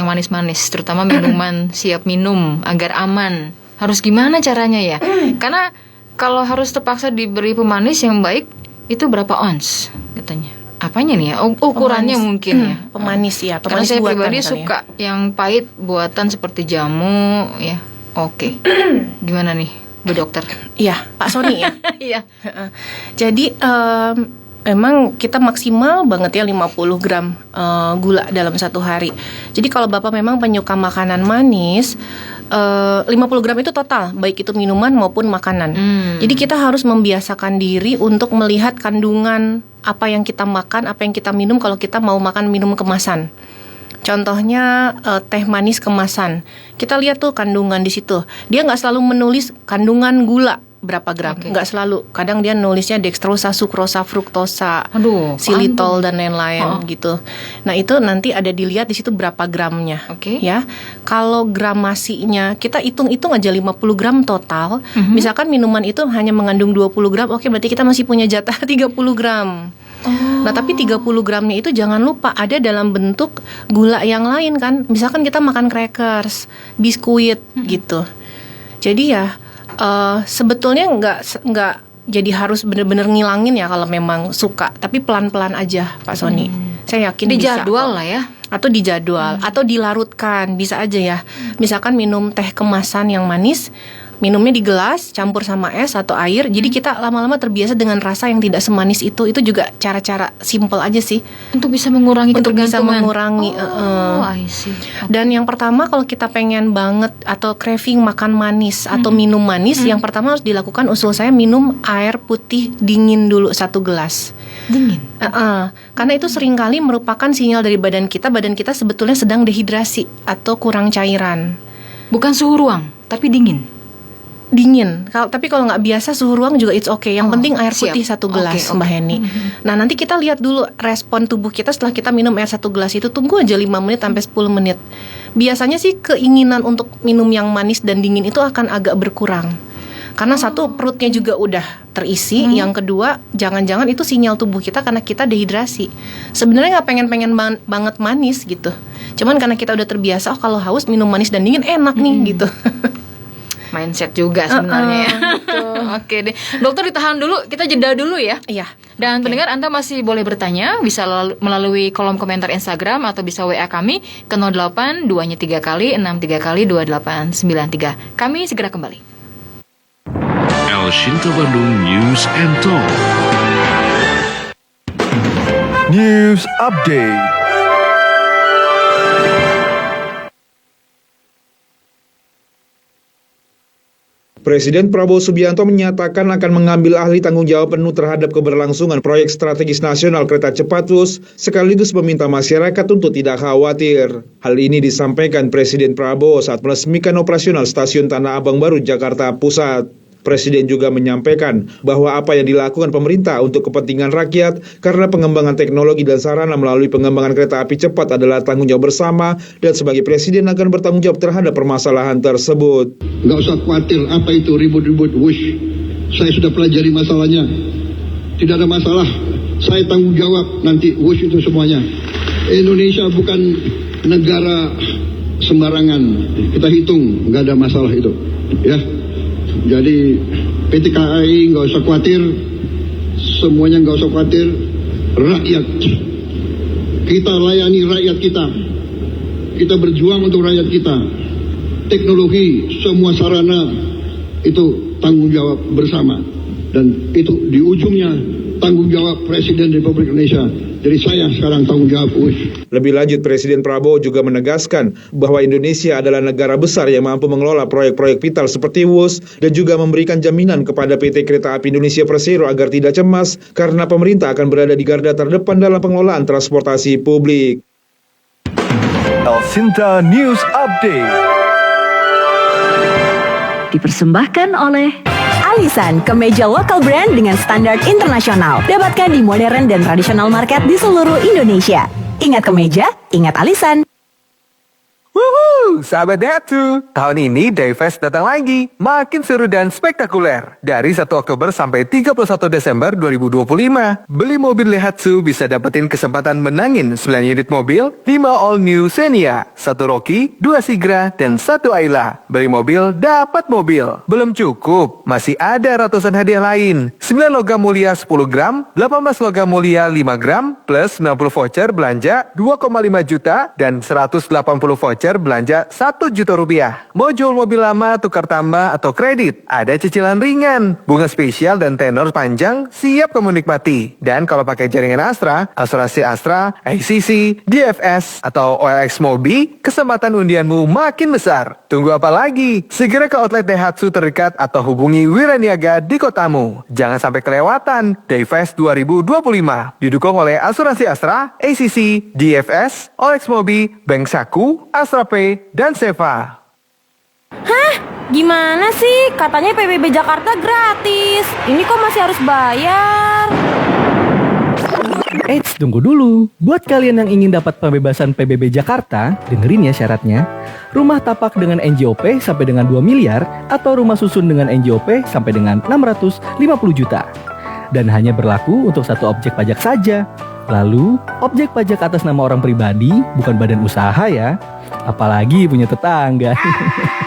manis-manis, terutama minuman siap minum agar aman. Harus gimana caranya ya? Karena kalau harus terpaksa diberi pemanis yang baik, itu berapa ons katanya? Apanya nih ya? Ukurannya Pemanis. mungkin ya. Pemanis ya, Karena pemanis saya buatan pribadi kali ya. suka yang pahit buatan seperti jamu ya. Oke, gimana nih, Bu Dokter? Iya, Pak Sony ya. Iya. Jadi memang kita maksimal banget ya 50 gram gula dalam satu hari. Jadi kalau Bapak memang penyuka makanan manis, 50 gram itu total, baik itu minuman maupun makanan. Jadi kita harus membiasakan diri untuk melihat kandungan apa yang kita makan, apa yang kita minum kalau kita mau makan minum kemasan. Contohnya teh manis kemasan. Kita lihat tuh kandungan di situ. Dia nggak selalu menulis kandungan gula berapa gram. Oke. Nggak selalu. Kadang dia nulisnya dextrosa, sukrosa, fruktosa, Aduh, xylitol apaan tuh? dan lain-lain gitu. Nah, itu nanti ada dilihat di situ berapa gramnya. Oke. Ya. Kalau gramasinya kita hitung-hitung aja 50 gram total. Misalkan minuman itu hanya mengandung 20 gram, oke berarti kita masih punya jatah 30 gram. Nah, tapi 30 gramnya itu jangan lupa ada dalam bentuk gula yang lain kan. Misalkan kita makan crackers, biskuit gitu. Jadi ya sebetulnya nggak jadi harus benar-benar ngilangin ya kalau memang suka, tapi pelan-pelan aja Pak Sony. Saya yakin Di bisa jadwal kok. lah ya. Atau dijadwal atau dilarutkan, bisa aja ya. Misalkan minum teh kemasan yang manis, minumnya di gelas campur sama es atau air. Jadi kita lama-lama terbiasa dengan rasa yang tidak semanis itu. Itu juga cara-cara simple aja sih Untuk bisa mengurangi untuk bisa ketergantungan. mengurangi. Oh, I see. Dan yang pertama kalau kita pengen banget atau craving makan manis atau minum manis, yang pertama harus dilakukan usul saya minum air putih dingin dulu 1 gelas. Dingin. Karena itu seringkali merupakan sinyal dari badan kita sebetulnya sedang dehidrasi atau kurang cairan. Bukan suhu ruang, tapi dingin. Dingin. Tapi kalau nggak biasa suhu ruang juga it's okay. Yang penting air siap. putih 1 gelas, Oke. Mbak Heni. Nah, nanti kita lihat dulu respon tubuh kita setelah kita minum air 1 gelas itu. Tunggu aja 5 menit sampai 10 menit. Biasanya sih keinginan untuk minum yang manis dan dingin itu akan agak berkurang. Karena satu, perutnya juga udah terisi. Yang kedua, jangan-jangan itu sinyal tubuh kita karena kita dehidrasi. Sebenarnya nggak pengen-pengen banget manis gitu. Cuman karena kita udah terbiasa, kalau haus minum manis dan dingin enak nih gitu. Mindset juga sebenarnya ya. Oke deh. Dokter ditahan dulu, kita jeda dulu ya. Iya. Dan pendengar Anda masih boleh bertanya, bisa melalui kolom komentar Instagram atau bisa WA kami ke 08 2-nya 3 kali 63 kali 2893. Kami segera kembali. El Shinta Bandung News and Talk. News Update. Presiden Prabowo Subianto menyatakan akan mengambil alih tanggung jawab penuh terhadap keberlangsungan proyek strategis nasional kereta cepat WUS, sekaligus meminta masyarakat untuk tidak khawatir. Hal ini disampaikan Presiden Prabowo saat meresmikan operasional stasiun Tanah Abang Baru, Jakarta Pusat. Presiden juga menyampaikan bahwa apa yang dilakukan pemerintah untuk kepentingan rakyat karena pengembangan teknologi dan sarana melalui pengembangan kereta api cepat adalah tanggung jawab bersama, dan sebagai presiden akan bertanggung jawab terhadap permasalahan tersebut. Nggak usah khawatir apa itu ribut-ribut wush. Saya sudah pelajari masalahnya. Tidak ada masalah. Saya tanggung jawab nanti wush itu semuanya. Indonesia bukan negara sembarangan. Kita hitung, nggak ada masalah itu. Ya. Jadi PT KAI nggak usah khawatir, semuanya nggak usah khawatir. Rakyat, kita layani rakyat kita berjuang untuk rakyat kita. Teknologi, semua sarana itu tanggung jawab bersama, dan itu di ujungnya tanggung jawab Presiden Republik Indonesia. Jadi saya sekarang tanggung jawab WUS. Lebih lanjut, Presiden Prabowo juga menegaskan bahwa Indonesia adalah negara besar yang mampu mengelola proyek-proyek vital seperti WUS, dan juga memberikan jaminan kepada PT Kereta Api Indonesia Persero agar tidak cemas karena pemerintah akan berada di garda terdepan dalam pengelolaan transportasi publik. El Shinta News Update. Dipersembahkan oleh Alisan, kemeja lokal brand dengan standar internasional. Dapatkan di modern dan tradisional market di seluruh Indonesia. Ingat kemeja, ingat Alisan. Wuhu, sahabat Daihatsu, tahun ini Dayfest datang lagi, makin seru dan spektakuler. Dari 1 Oktober sampai 31 Desember 2025, beli mobil Daihatsu bisa dapetin kesempatan menangin 9 unit mobil, 5 all new Xenia, 1 Rocky, 2 Sigra, dan 1 Ayla. Beli mobil, dapat mobil. Belum cukup, masih ada ratusan hadiah lain. 9 logam mulia 10 gram, 18 logam mulia 5 gram, plus 90 voucher belanja 2,5 juta, dan 180 voucher belanja 1 juta rupiah. Mau jual mobil lama, tukar tambah, atau kredit? Ada cicilan ringan, bunga spesial dan tenor panjang siap kamu nikmati. Dan kalau pakai jaringan Astra, asuransi Astra, ACC, DFS, atau OLX Mobi, kesempatan undianmu makin besar. Tunggu apa lagi? Segera ke outlet Daihatsu terdekat atau hubungi Wiraniaga di kotamu. Jangan sampai kelewatan Dayfest 2025. Didukung oleh asuransi Astra, ACC, DFS, OLX Mobi, Bank Saku, Astra Pay, dan Seva. Hah? Gimana sih? Katanya PBB Jakarta gratis. Ini kok masih harus bayar? Eits, tunggu dulu. Buat kalian yang ingin dapat pembebasan PBB Jakarta, dengerin ya syaratnya. Rumah tapak dengan NJOP sampai dengan 2 miliar atau rumah susun dengan NJOP sampai dengan 650 juta. Dan hanya berlaku untuk satu objek pajak saja. Lalu, objek pajak atas nama orang pribadi, bukan badan usaha ya. Apalagi punya tetangga.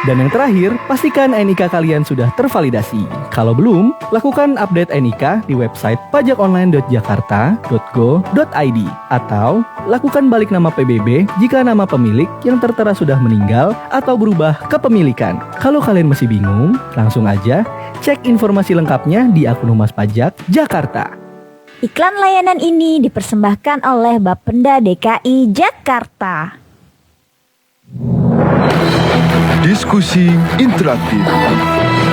Dan yang terakhir, pastikan NIK kalian sudah tervalidasi. Kalau belum, lakukan update NIK di website pajakonline.jakarta.go.id atau lakukan balik nama PBB jika nama pemilik yang tertera sudah meninggal atau berubah kepemilikan. Kalau kalian masih bingung, langsung aja cek informasi lengkapnya di akun Humas Pajak Jakarta. Iklan layanan ini dipersembahkan oleh Bapenda DKI Jakarta. Diskusi interaktif.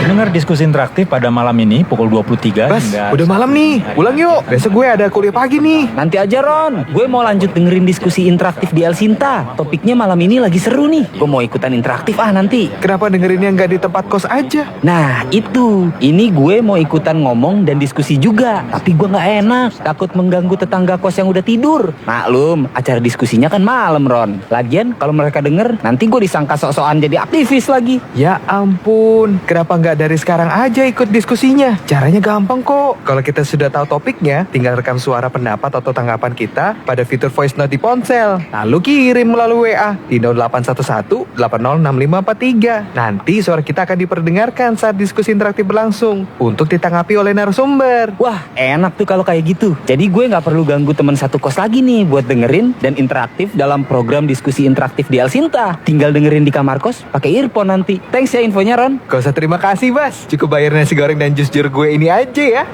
Dengar diskusi interaktif pada malam ini pukul 23 Bas, hingga... udah malam nih. Pulang yuk. Besok gue ada kuliah pagi nih. Nanti aja Ron. Gue mau lanjut dengerin diskusi interaktif di El Sinta. Topiknya malam ini lagi seru nih. Gue mau ikutan interaktif nanti. Kenapa dengerinnya nggak di tempat kos aja? Nah itu. Ini gue mau ikutan ngomong dan diskusi juga. Tapi gue nggak enak. Takut mengganggu tetangga kos yang udah tidur. Maklum, acara diskusinya kan malam Ron. Lagian kalau mereka denger, nanti gue disangka sok-sokan jadi aktivis lagi. Ya ampun. Kenapa nggak dari sekarang aja ikut diskusinya? Caranya gampang kok. Kalau kita sudah tahu topiknya, tinggal rekam suara pendapat atau tanggapan kita pada fitur voice note di ponsel. Lalu kirim melalui WA di 0811 806543. Nanti suara kita akan diperdengarkan saat diskusi interaktif berlangsung untuk ditanggapi oleh narasumber. Wah, enak tuh kalau kayak gitu. Jadi gue nggak perlu ganggu teman satu kos lagi nih buat dengerin dan interaktif dalam program diskusi interaktif di El Sinta. Tinggal dengerin di kamar kos pakai earphone nanti. Thanks ya infonya Ron. Gak usah terima kasih Bas. Cukup bayar nasi goreng dan jus jeruk gue ini aja ya.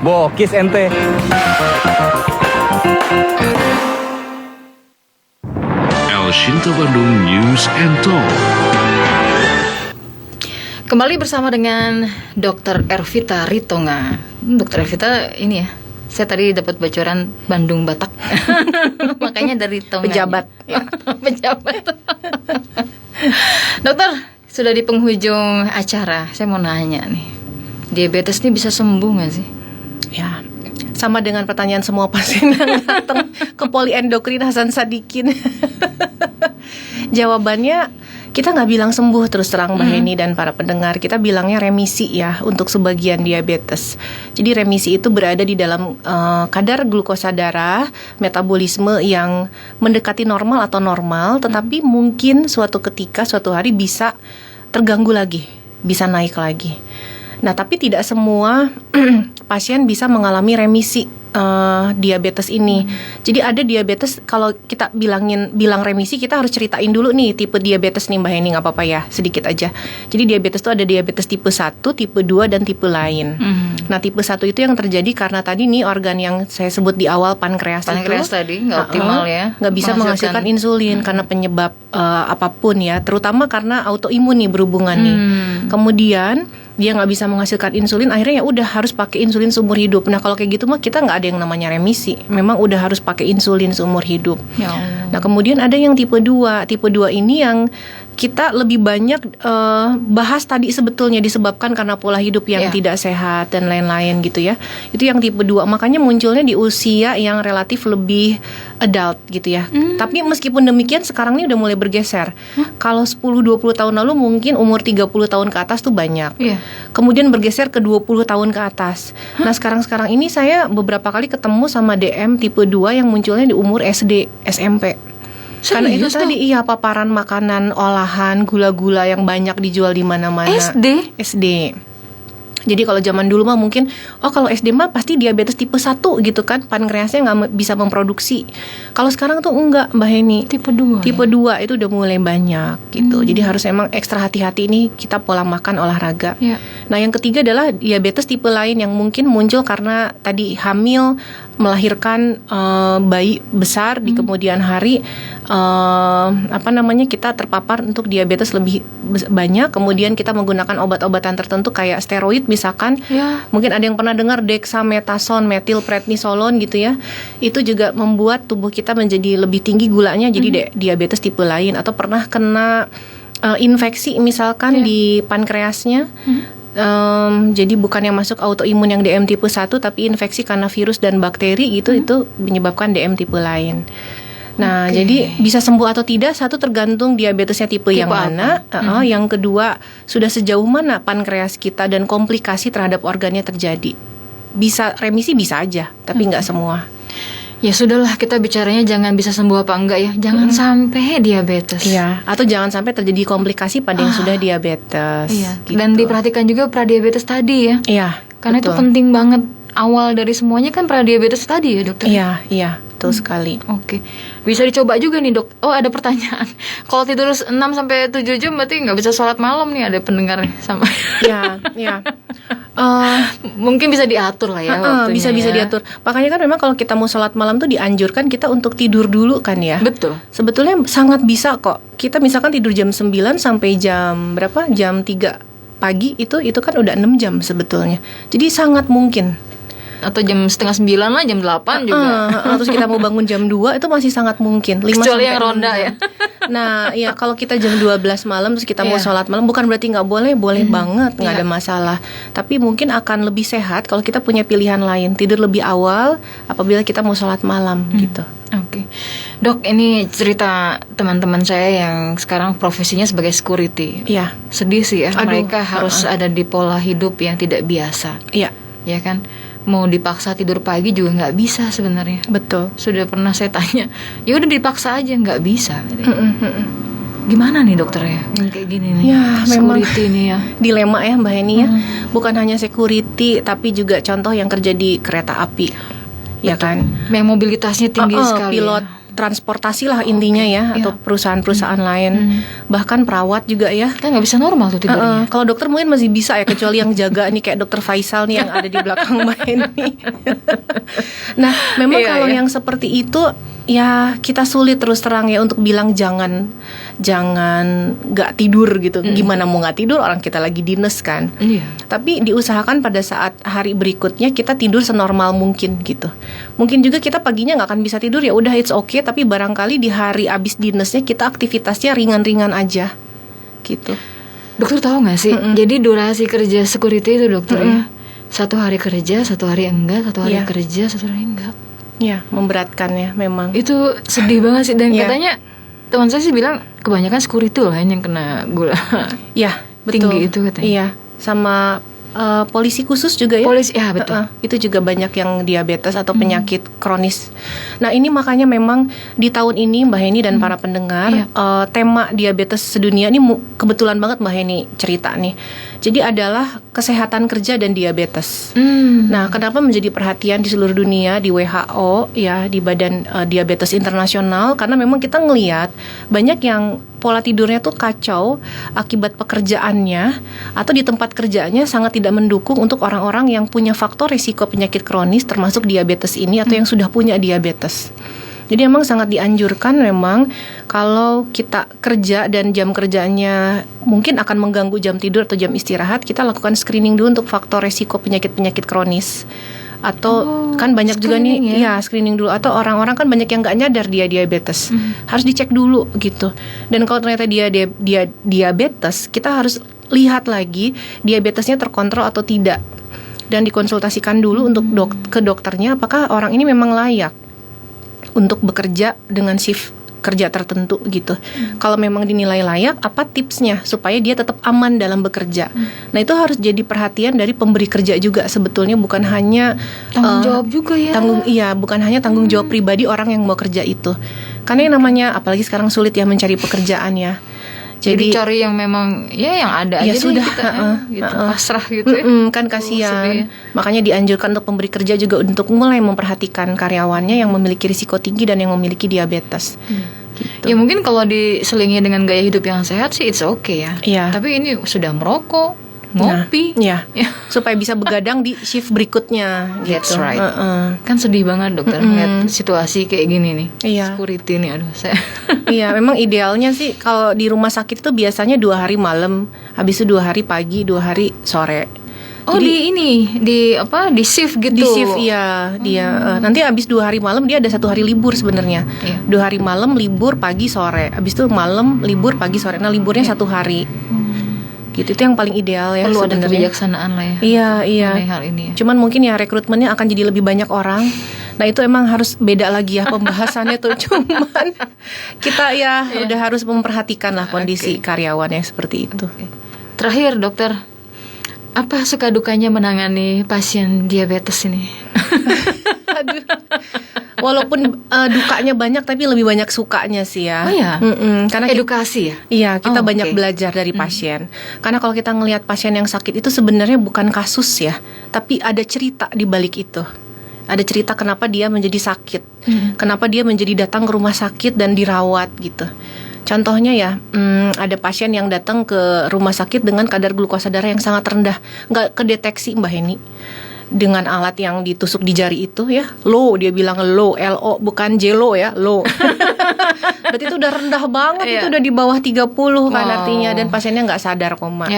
Bokis ente. El Shinta Bandung News and Talk. Kembali bersama dengan Dr. Ervita Ritonga. Dr. Ervita ini ya, saya tadi dapat bocoran Bandung Batak. Makanya dari Tonga. Pejabat. Ya. Pejabat. Dokter, sudah di penghujung acara. Saya mau nanya nih, diabetes ini bisa sembuh nggak sih? Ya, sama dengan pertanyaan semua pasien yang datang ke poliendokrin Hasan Sadikin. Jawabannya kita nggak bilang sembuh terus terang Mbak Heni dan para pendengar. Kita bilangnya remisi ya untuk sebagian diabetes. Jadi remisi itu berada di dalam kadar glukosa darah, metabolisme yang mendekati normal atau normal, tetapi mungkin suatu ketika, suatu hari bisa terganggu lagi, bisa naik lagi. Nah, tapi tidak semua pasien bisa mengalami remisi diabetes ini. Jadi ada diabetes, kalau kita bilang remisi, kita harus ceritain dulu nih tipe diabetes nih Mbak Heni, nggak apa-apa ya, sedikit aja. Jadi diabetes itu ada diabetes tipe 1, tipe 2, dan tipe lain. Nah, tipe 1 itu yang terjadi karena tadi nih organ yang saya sebut di awal, pankreas itu tadi nggak optimal ya, nggak bisa menghasilkan insulin karena penyebab apapun ya, terutama karena autoimun nih berhubungan nih. Kemudian dia nggak bisa menghasilkan insulin, akhirnya ya udah harus pakai insulin seumur hidup. Nah, kalau kayak gitu mah kita nggak ada yang namanya remisi, memang udah harus pakai insulin seumur hidup. Ya Allah. Nah, kemudian ada yang tipe 2. Tipe 2 ini yang kita lebih banyak bahas tadi sebetulnya disebabkan karena pola hidup yang tidak sehat dan lain-lain gitu ya. Itu yang tipe 2, makanya munculnya di usia yang relatif lebih adult gitu ya. Tapi meskipun demikian sekarang ini udah mulai bergeser. Kalau 10-20 tahun lalu mungkin umur 30 tahun ke atas tuh banyak. Kemudian bergeser ke 20 tahun ke atas. Nah, sekarang ini saya beberapa kali ketemu sama DM tipe 2 yang munculnya di umur SD, SMP. Karena itu tadi paparan makanan olahan, gula-gula yang banyak dijual di mana-mana. SD. Jadi kalau zaman dulu mah mungkin kalau SD mah pasti diabetes tipe 1 gitu kan, pankreasnya nggak bisa memproduksi. Kalau sekarang tuh enggak Mbak Heni, tipe 2 itu udah mulai banyak gitu. Jadi harus emang ekstra hati-hati nih kita pola makan, olahraga. Nah, yang ketiga adalah diabetes tipe lain yang mungkin muncul karena tadi hamil, melahirkan bayi besar di kemudian hari, kita terpapar untuk diabetes lebih banyak. Kemudian kita menggunakan obat-obatan tertentu kayak steroid misalkan. Mungkin ada yang pernah dengar dexamethasone, metilprednisolone gitu ya. Itu juga membuat tubuh kita menjadi lebih tinggi gulanya, jadi diabetes tipe lain. Atau pernah kena Infeksi misalkan di pankreasnya. Jadi bukan yang masuk autoimun yang DM tipe 1, tapi infeksi karena virus dan bakteri gitu, itu menyebabkan DM tipe lain. Nah, jadi bisa sembuh atau tidak, satu tergantung diabetesnya tipe yang mana, yang kedua sudah sejauh mana pankreas kita dan komplikasi terhadap organnya terjadi. Bisa remisi bisa aja, tapi nggak semua. Ya sudahlah, kita bicaranya jangan bisa sembuh apa enggak ya. Jangan sampai diabetes. Iya, atau jangan sampai terjadi komplikasi pada yang sudah diabetes. Iya. Gitu. Dan diperhatikan juga pradiabetes tadi ya. Iya. Karena itu penting banget. Awal dari semuanya kan pradiabetes tadi ya, dokter. Iya, betul sekali. Oke. Bisa dicoba juga nih, Dok. Oh, ada pertanyaan. Kalau tidur 6 sampai 7 jam berarti nggak bisa sholat malam nih, ada pendengar nih sama. Iya. Mungkin bisa diatur lah ya waktunya. Bisa diatur. Makanya kan memang kalau kita mau sholat malam tuh dianjurkan kita untuk tidur dulu kan ya. Betul. Sebetulnya sangat bisa kok. Kita misalkan tidur jam 9 sampai jam berapa? Jam 3 pagi itu kan udah 6 jam sebetulnya. Jadi sangat mungkin. Atau jam setengah 9 lah, jam 8 juga. Terus kita mau bangun jam 2 itu masih sangat mungkin. 5 Kecuali sampai yang ronda 6 ya. Nah, ya kalau kita jam 12 malam terus kita mau sholat malam, bukan berarti nggak boleh, boleh banget, nggak ada masalah. Tapi mungkin akan lebih sehat kalau kita punya pilihan lain, tidur lebih awal apabila kita mau sholat malam gitu. Oke. Dok, ini cerita teman-teman saya yang sekarang profesinya sebagai security. Iya. Sedih sih ya. Aduh, mereka harus ada di pola hidup yang tidak biasa. Iya. Ya kan? Mau dipaksa tidur pagi juga nggak bisa sebenarnya. Betul. Sudah pernah saya tanya, ya udah dipaksa aja, nggak bisa. Gimana nih dokter ya? Kayak gini nih. Ya, memang security ini ya. Dilema ya Mbak Heni ya. Bukan hanya security, tapi juga contoh yang kerja di kereta api. Ya kan? Yang mobilitasnya tinggi sekali. Pilot transportasi lah intinya ya, atau perusahaan-perusahaan lain, bahkan perawat juga ya. Kan nggak bisa normal tuh tidurnya. Kalau dokter mungkin masih bisa ya, kecuali yang jaga nih kayak dokter Faisal nih yang ada di belakang Mbak Heni. Nah, memang kalau yang seperti itu ya kita sulit terus terang ya untuk bilang jangan nggak tidur gitu. Gimana mau nggak tidur, orang kita lagi dinas kan. Tapi diusahakan pada saat hari berikutnya kita tidur senormal mungkin gitu. Mungkin juga kita paginya nggak akan bisa tidur, ya udah it's okay, tapi barangkali di hari abis dinasnya kita aktivitasnya ringan-ringan aja gitu. Dokter tahu nggak sih? Jadi durasi kerja security itu dokter ya, 1 hari kerja, 1 hari enggak, 1 hari kerja, 1 hari enggak. Ya, memberatkan ya memang. Itu sedih banget sih. Dan katanya teman saya sih bilang kebanyakan security loh yang kena gula. Ya, betul. Tinggi itu katanya. Iya, sama polisi khusus juga ya. Polisi, ya betul. Itu juga banyak yang diabetes atau penyakit kronis. Nah, ini makanya memang di tahun ini Mbak Heni dan para pendengar, tema diabetes sedunia ini kebetulan banget Mbak Heni cerita nih. Jadi adalah kesehatan kerja dan diabetes. Nah, kenapa menjadi perhatian di seluruh dunia, di WHO ya, di Badan Diabetes Internasional? Karena memang kita ngelihat banyak yang pola tidurnya tuh kacau akibat pekerjaannya atau di tempat kerjanya sangat tidak mendukung untuk orang-orang yang punya faktor risiko penyakit kronis termasuk diabetes ini atau yang sudah punya diabetes. Jadi memang sangat dianjurkan memang kalau kita kerja dan jam kerjanya mungkin akan mengganggu jam tidur atau jam istirahat, kita lakukan screening dulu untuk faktor risiko penyakit-penyakit kronis. Atau kan banyak juga nih screening dulu, atau orang-orang kan banyak yang nggak nyadar dia diabetes, harus dicek dulu gitu. Dan kalau ternyata dia diabetes, kita harus lihat lagi diabetesnya terkontrol atau tidak, dan dikonsultasikan dulu untuk ke dokternya apakah orang ini memang layak untuk bekerja dengan shift kerja tertentu gitu. Kalau memang dinilai layak, apa tipsnya supaya dia tetap aman dalam bekerja. Nah, itu harus jadi perhatian dari pemberi kerja juga sebetulnya, bukan hanya tanggung jawab juga ya. Bukan hanya tanggung jawab pribadi orang yang mau kerja itu. Karena yang namanya apalagi sekarang sulit ya mencari pekerjaan ya. Jadi cari yang memang yang ada ya aja sudah kita, gitu, pasrah gitu ya. Kan kasihan. Makanya dianjurkan untuk pemberi kerja juga untuk mulai memperhatikan karyawannya yang memiliki risiko tinggi dan yang memiliki diabetes. Gitu. Ya mungkin kalau diselingi dengan gaya hidup yang sehat sih it's okay ya. Tapi ini sudah merokok, ngopi, supaya bisa begadang di shift berikutnya. That's gitu. right. Kan sedih banget dokter lihat situasi kayak gini nih. Security nih, aduh saya. Iya, memang idealnya sih kalau di rumah sakit itu biasanya 2 hari malam, habis itu 2 hari pagi, 2 hari sore. Oh, di shift gitu. Di shift ya dia. Nanti abis 2 hari malam dia ada 1 hari libur sebenarnya. 2 hari malam libur pagi sore. Abis itu malam libur pagi sore. Nah liburnya 1 hari. Gitu itu yang paling ideal ya. Perlu ada sebenarnya. kebijaksanaan lah ya. Iya. Hal ini ya. Cuman mungkin ya rekrutmennya akan jadi lebih banyak orang. Nah itu emang harus beda lagi ya pembahasannya tuh. Cuman kita ya udah harus memperhatikan lah kondisi karyawannya seperti itu. Terakhir dokter, apa suka dukanya menangani pasien diabetes ini? Aduh. Walaupun dukanya banyak tapi lebih banyak sukanya sih ya. Oh ya. Karena edukasi ya. Iya, kita banyak belajar dari pasien. Karena kalau kita ngelihat pasien yang sakit itu sebenarnya bukan kasus ya, tapi ada cerita di balik itu. Ada cerita kenapa dia menjadi sakit, kenapa dia menjadi datang ke rumah sakit dan dirawat gitu. Contohnya ya, ada pasien yang datang ke rumah sakit dengan kadar glukosa darah yang sangat rendah, nggak kedeteksi Mbak Heni. Dengan alat yang ditusuk di jari itu ya, low, dia bilang low, LO bukan jelo ya, low. Berarti itu udah rendah banget, itu udah di bawah 30 kan artinya, dan pasiennya nggak sadar koma.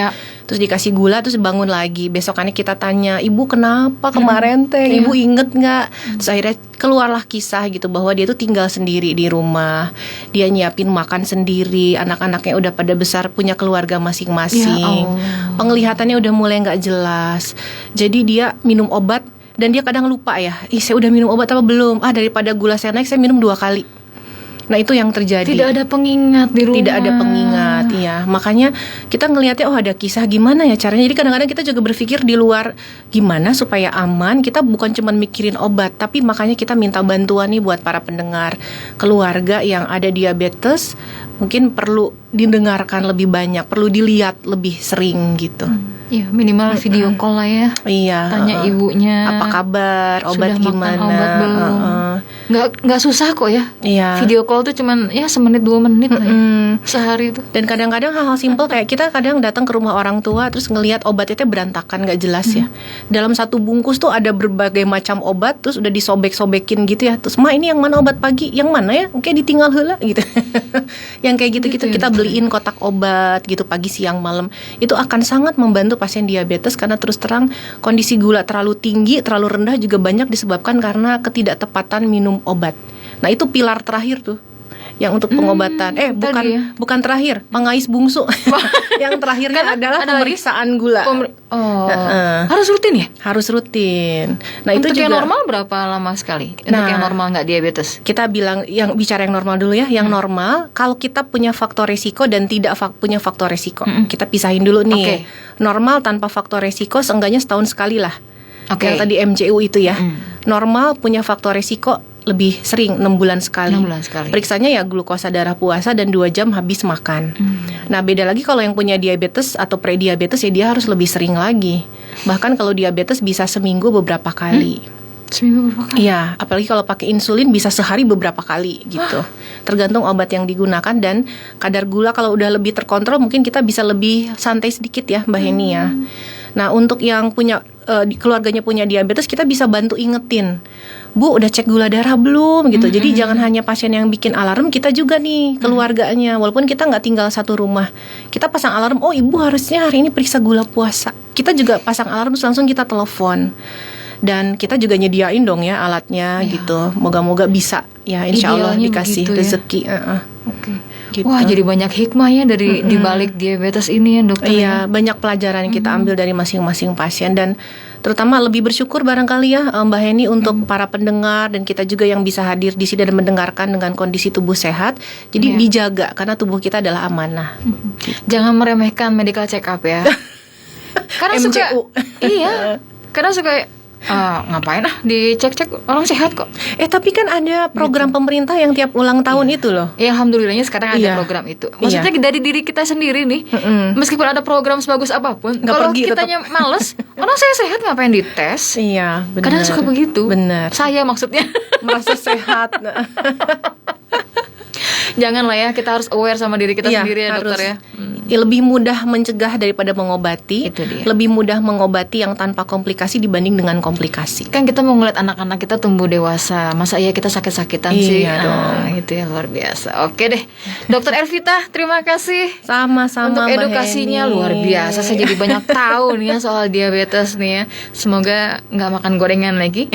Terus dikasih gula, terus bangun lagi. Besokannya kita tanya, ibu kenapa kemarin teh, ibu inget nggak? Terus akhirnya keluarlah kisah gitu bahwa dia tuh tinggal sendiri di rumah, dia nyiapin makan sendiri, anak-anaknya udah pada besar, punya keluarga masing-masing, penglihatannya udah mulai nggak jelas. Jadi dia minum obat dan dia kadang lupa ya, saya udah minum obat apa belum? Daripada gula saya naik, saya minum 2 kali. Nah itu yang terjadi. Tidak ada pengingat di rumah. Tidak ada pengingat, ya. Makanya kita ngelihatnya ada kisah gimana ya caranya. Jadi kadang-kadang kita juga berpikir di luar gimana supaya aman. Kita bukan cuma mikirin obat, tapi makanya kita minta bantuan nih buat para pendengar, keluarga yang ada diabetes. Mungkin perlu didengarkan lebih banyak, perlu dilihat lebih sering gitu. Iya, minimal video call lah ya. Iya. Tanya ibunya. Apa kabar? Obat sudah gimana? Makan obat belum? Nggak susah kok ya. Iya. Video call tuh cuman ya semenit 2 menit lah ya, sehari itu. Dan kadang-kadang hal-hal simpel kayak kita kadang datang ke rumah orang tua terus ngelihat obatnya berantakan, nggak jelas ya. Dalam satu bungkus tuh ada berbagai macam obat, terus udah disobek-sobekin gitu ya. Terus ini yang mana obat pagi, yang mana ya? Kayak ditinggal heula gitu. Yang kayak gitu-gitu kita beliin kotak obat gitu pagi, siang, malam. Itu akan sangat membantu pasien diabetes karena terus terang kondisi gula terlalu tinggi, terlalu rendah juga banyak disebabkan karena ketidaktepatan minum obat. Nah itu pilar terakhir tuh yang untuk pengobatan. Bukan terakhir, pengais bungsu. Yang terakhirnya adalah pemeriksaan gula. Harus rutin ya? Harus rutin. Nah untuk itu juga yang normal berapa lama sekali? Untuk yang normal nggak diabetes? Kita bilang bicara yang normal dulu ya. Yang normal kalau kita punya faktor resiko dan tidak punya faktor resiko. Kita pisahin dulu nih. Normal tanpa faktor resiko seenggaknya setahun sekali lah. Yang tadi MCU itu ya. Normal punya faktor resiko lebih sering 6 bulan sekali. Periksanya ya glukosa darah puasa dan 2 jam habis makan. Nah beda lagi kalau yang punya diabetes atau prediabetes ya dia harus lebih sering lagi. Bahkan kalau diabetes bisa seminggu beberapa kali. Seminggu beberapa kali? Iya, apalagi kalau pakai insulin bisa sehari beberapa kali gitu. Tergantung obat yang digunakan dan kadar gula kalau udah lebih terkontrol mungkin kita bisa lebih santai sedikit ya Mbak Heni ya. Nah untuk yang punya keluarganya punya diabetes kita bisa bantu ingetin, Bu udah cek gula darah belum gitu. Jadi jangan hanya pasien yang bikin alarm, kita juga nih keluarganya. Walaupun kita nggak tinggal satu rumah, kita pasang alarm. Oh ibu harusnya hari ini periksa gula puasa. Kita juga pasang alarm terus langsung kita telepon. Dan kita juga nyediain dong ya alatnya gitu. Moga-moga bisa ya insya Allah dikasih rezeki. Gitu. Wah jadi banyak hikmah ya dari dibalik diabetes ini ya dokter. Iya banyak pelajaran yang kita ambil dari masing-masing pasien dan terutama lebih bersyukur barangkali ya Mbak Heni untuk para pendengar dan kita juga yang bisa hadir di sini dan mendengarkan dengan kondisi tubuh sehat. Jadi dijaga karena tubuh kita adalah amanah. Jangan meremehkan medical check up ya. Karena MCU. Karena suka ngapain dicek-cek orang sehat kok. Tapi kan ada program pemerintah yang tiap ulang tahun itu loh. Ya alhamdulillahnya sekarang ada program itu. Maksudnya dari diri kita sendiri nih, meskipun ada program sebagus apapun, kalau kitanya males, orang saya sehat ngapain dites? Iya, benar. Kadang suka begitu. Benar. Saya maksudnya merasa sehat. Jangan lah ya, kita harus aware sama diri kita Iya, sendiri ya harus. dokter ya. Lebih mudah mencegah daripada mengobati. Itu dia. Lebih mudah mengobati yang tanpa komplikasi dibanding dengan komplikasi. Kan kita mau ngeliat anak-anak kita tumbuh dewasa, masa iya kita sakit-sakitan sih? Iya dong. Itu ya luar biasa. Oke deh, Dokter Elvita, terima kasih. Sama-sama Untuk Mbak edukasinya Heni. luar biasa. Saya jadi banyak tahu nih ya soal diabetes nih ya. Semoga nggak makan gorengan lagi.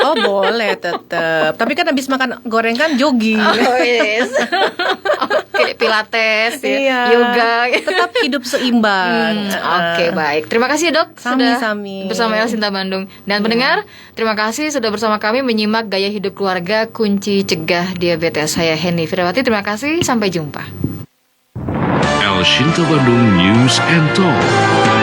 Oh boleh tetap. Tapi kan habis makan goreng kan jogging. Oh yes. Oke, pilates, ya, Iya. yoga. Tetap hidup seimbang. Oke, baik. Terima kasih dok sudah Sami-sami. bersama El Sinta Bandung. Dan pendengar, terima kasih sudah bersama kami menyimak Gaya Hidup Keluarga Kunci Cegah Diabetes. Saya Heni Firawati, terima kasih. Sampai jumpa. El Shinta Bandung News and Talk.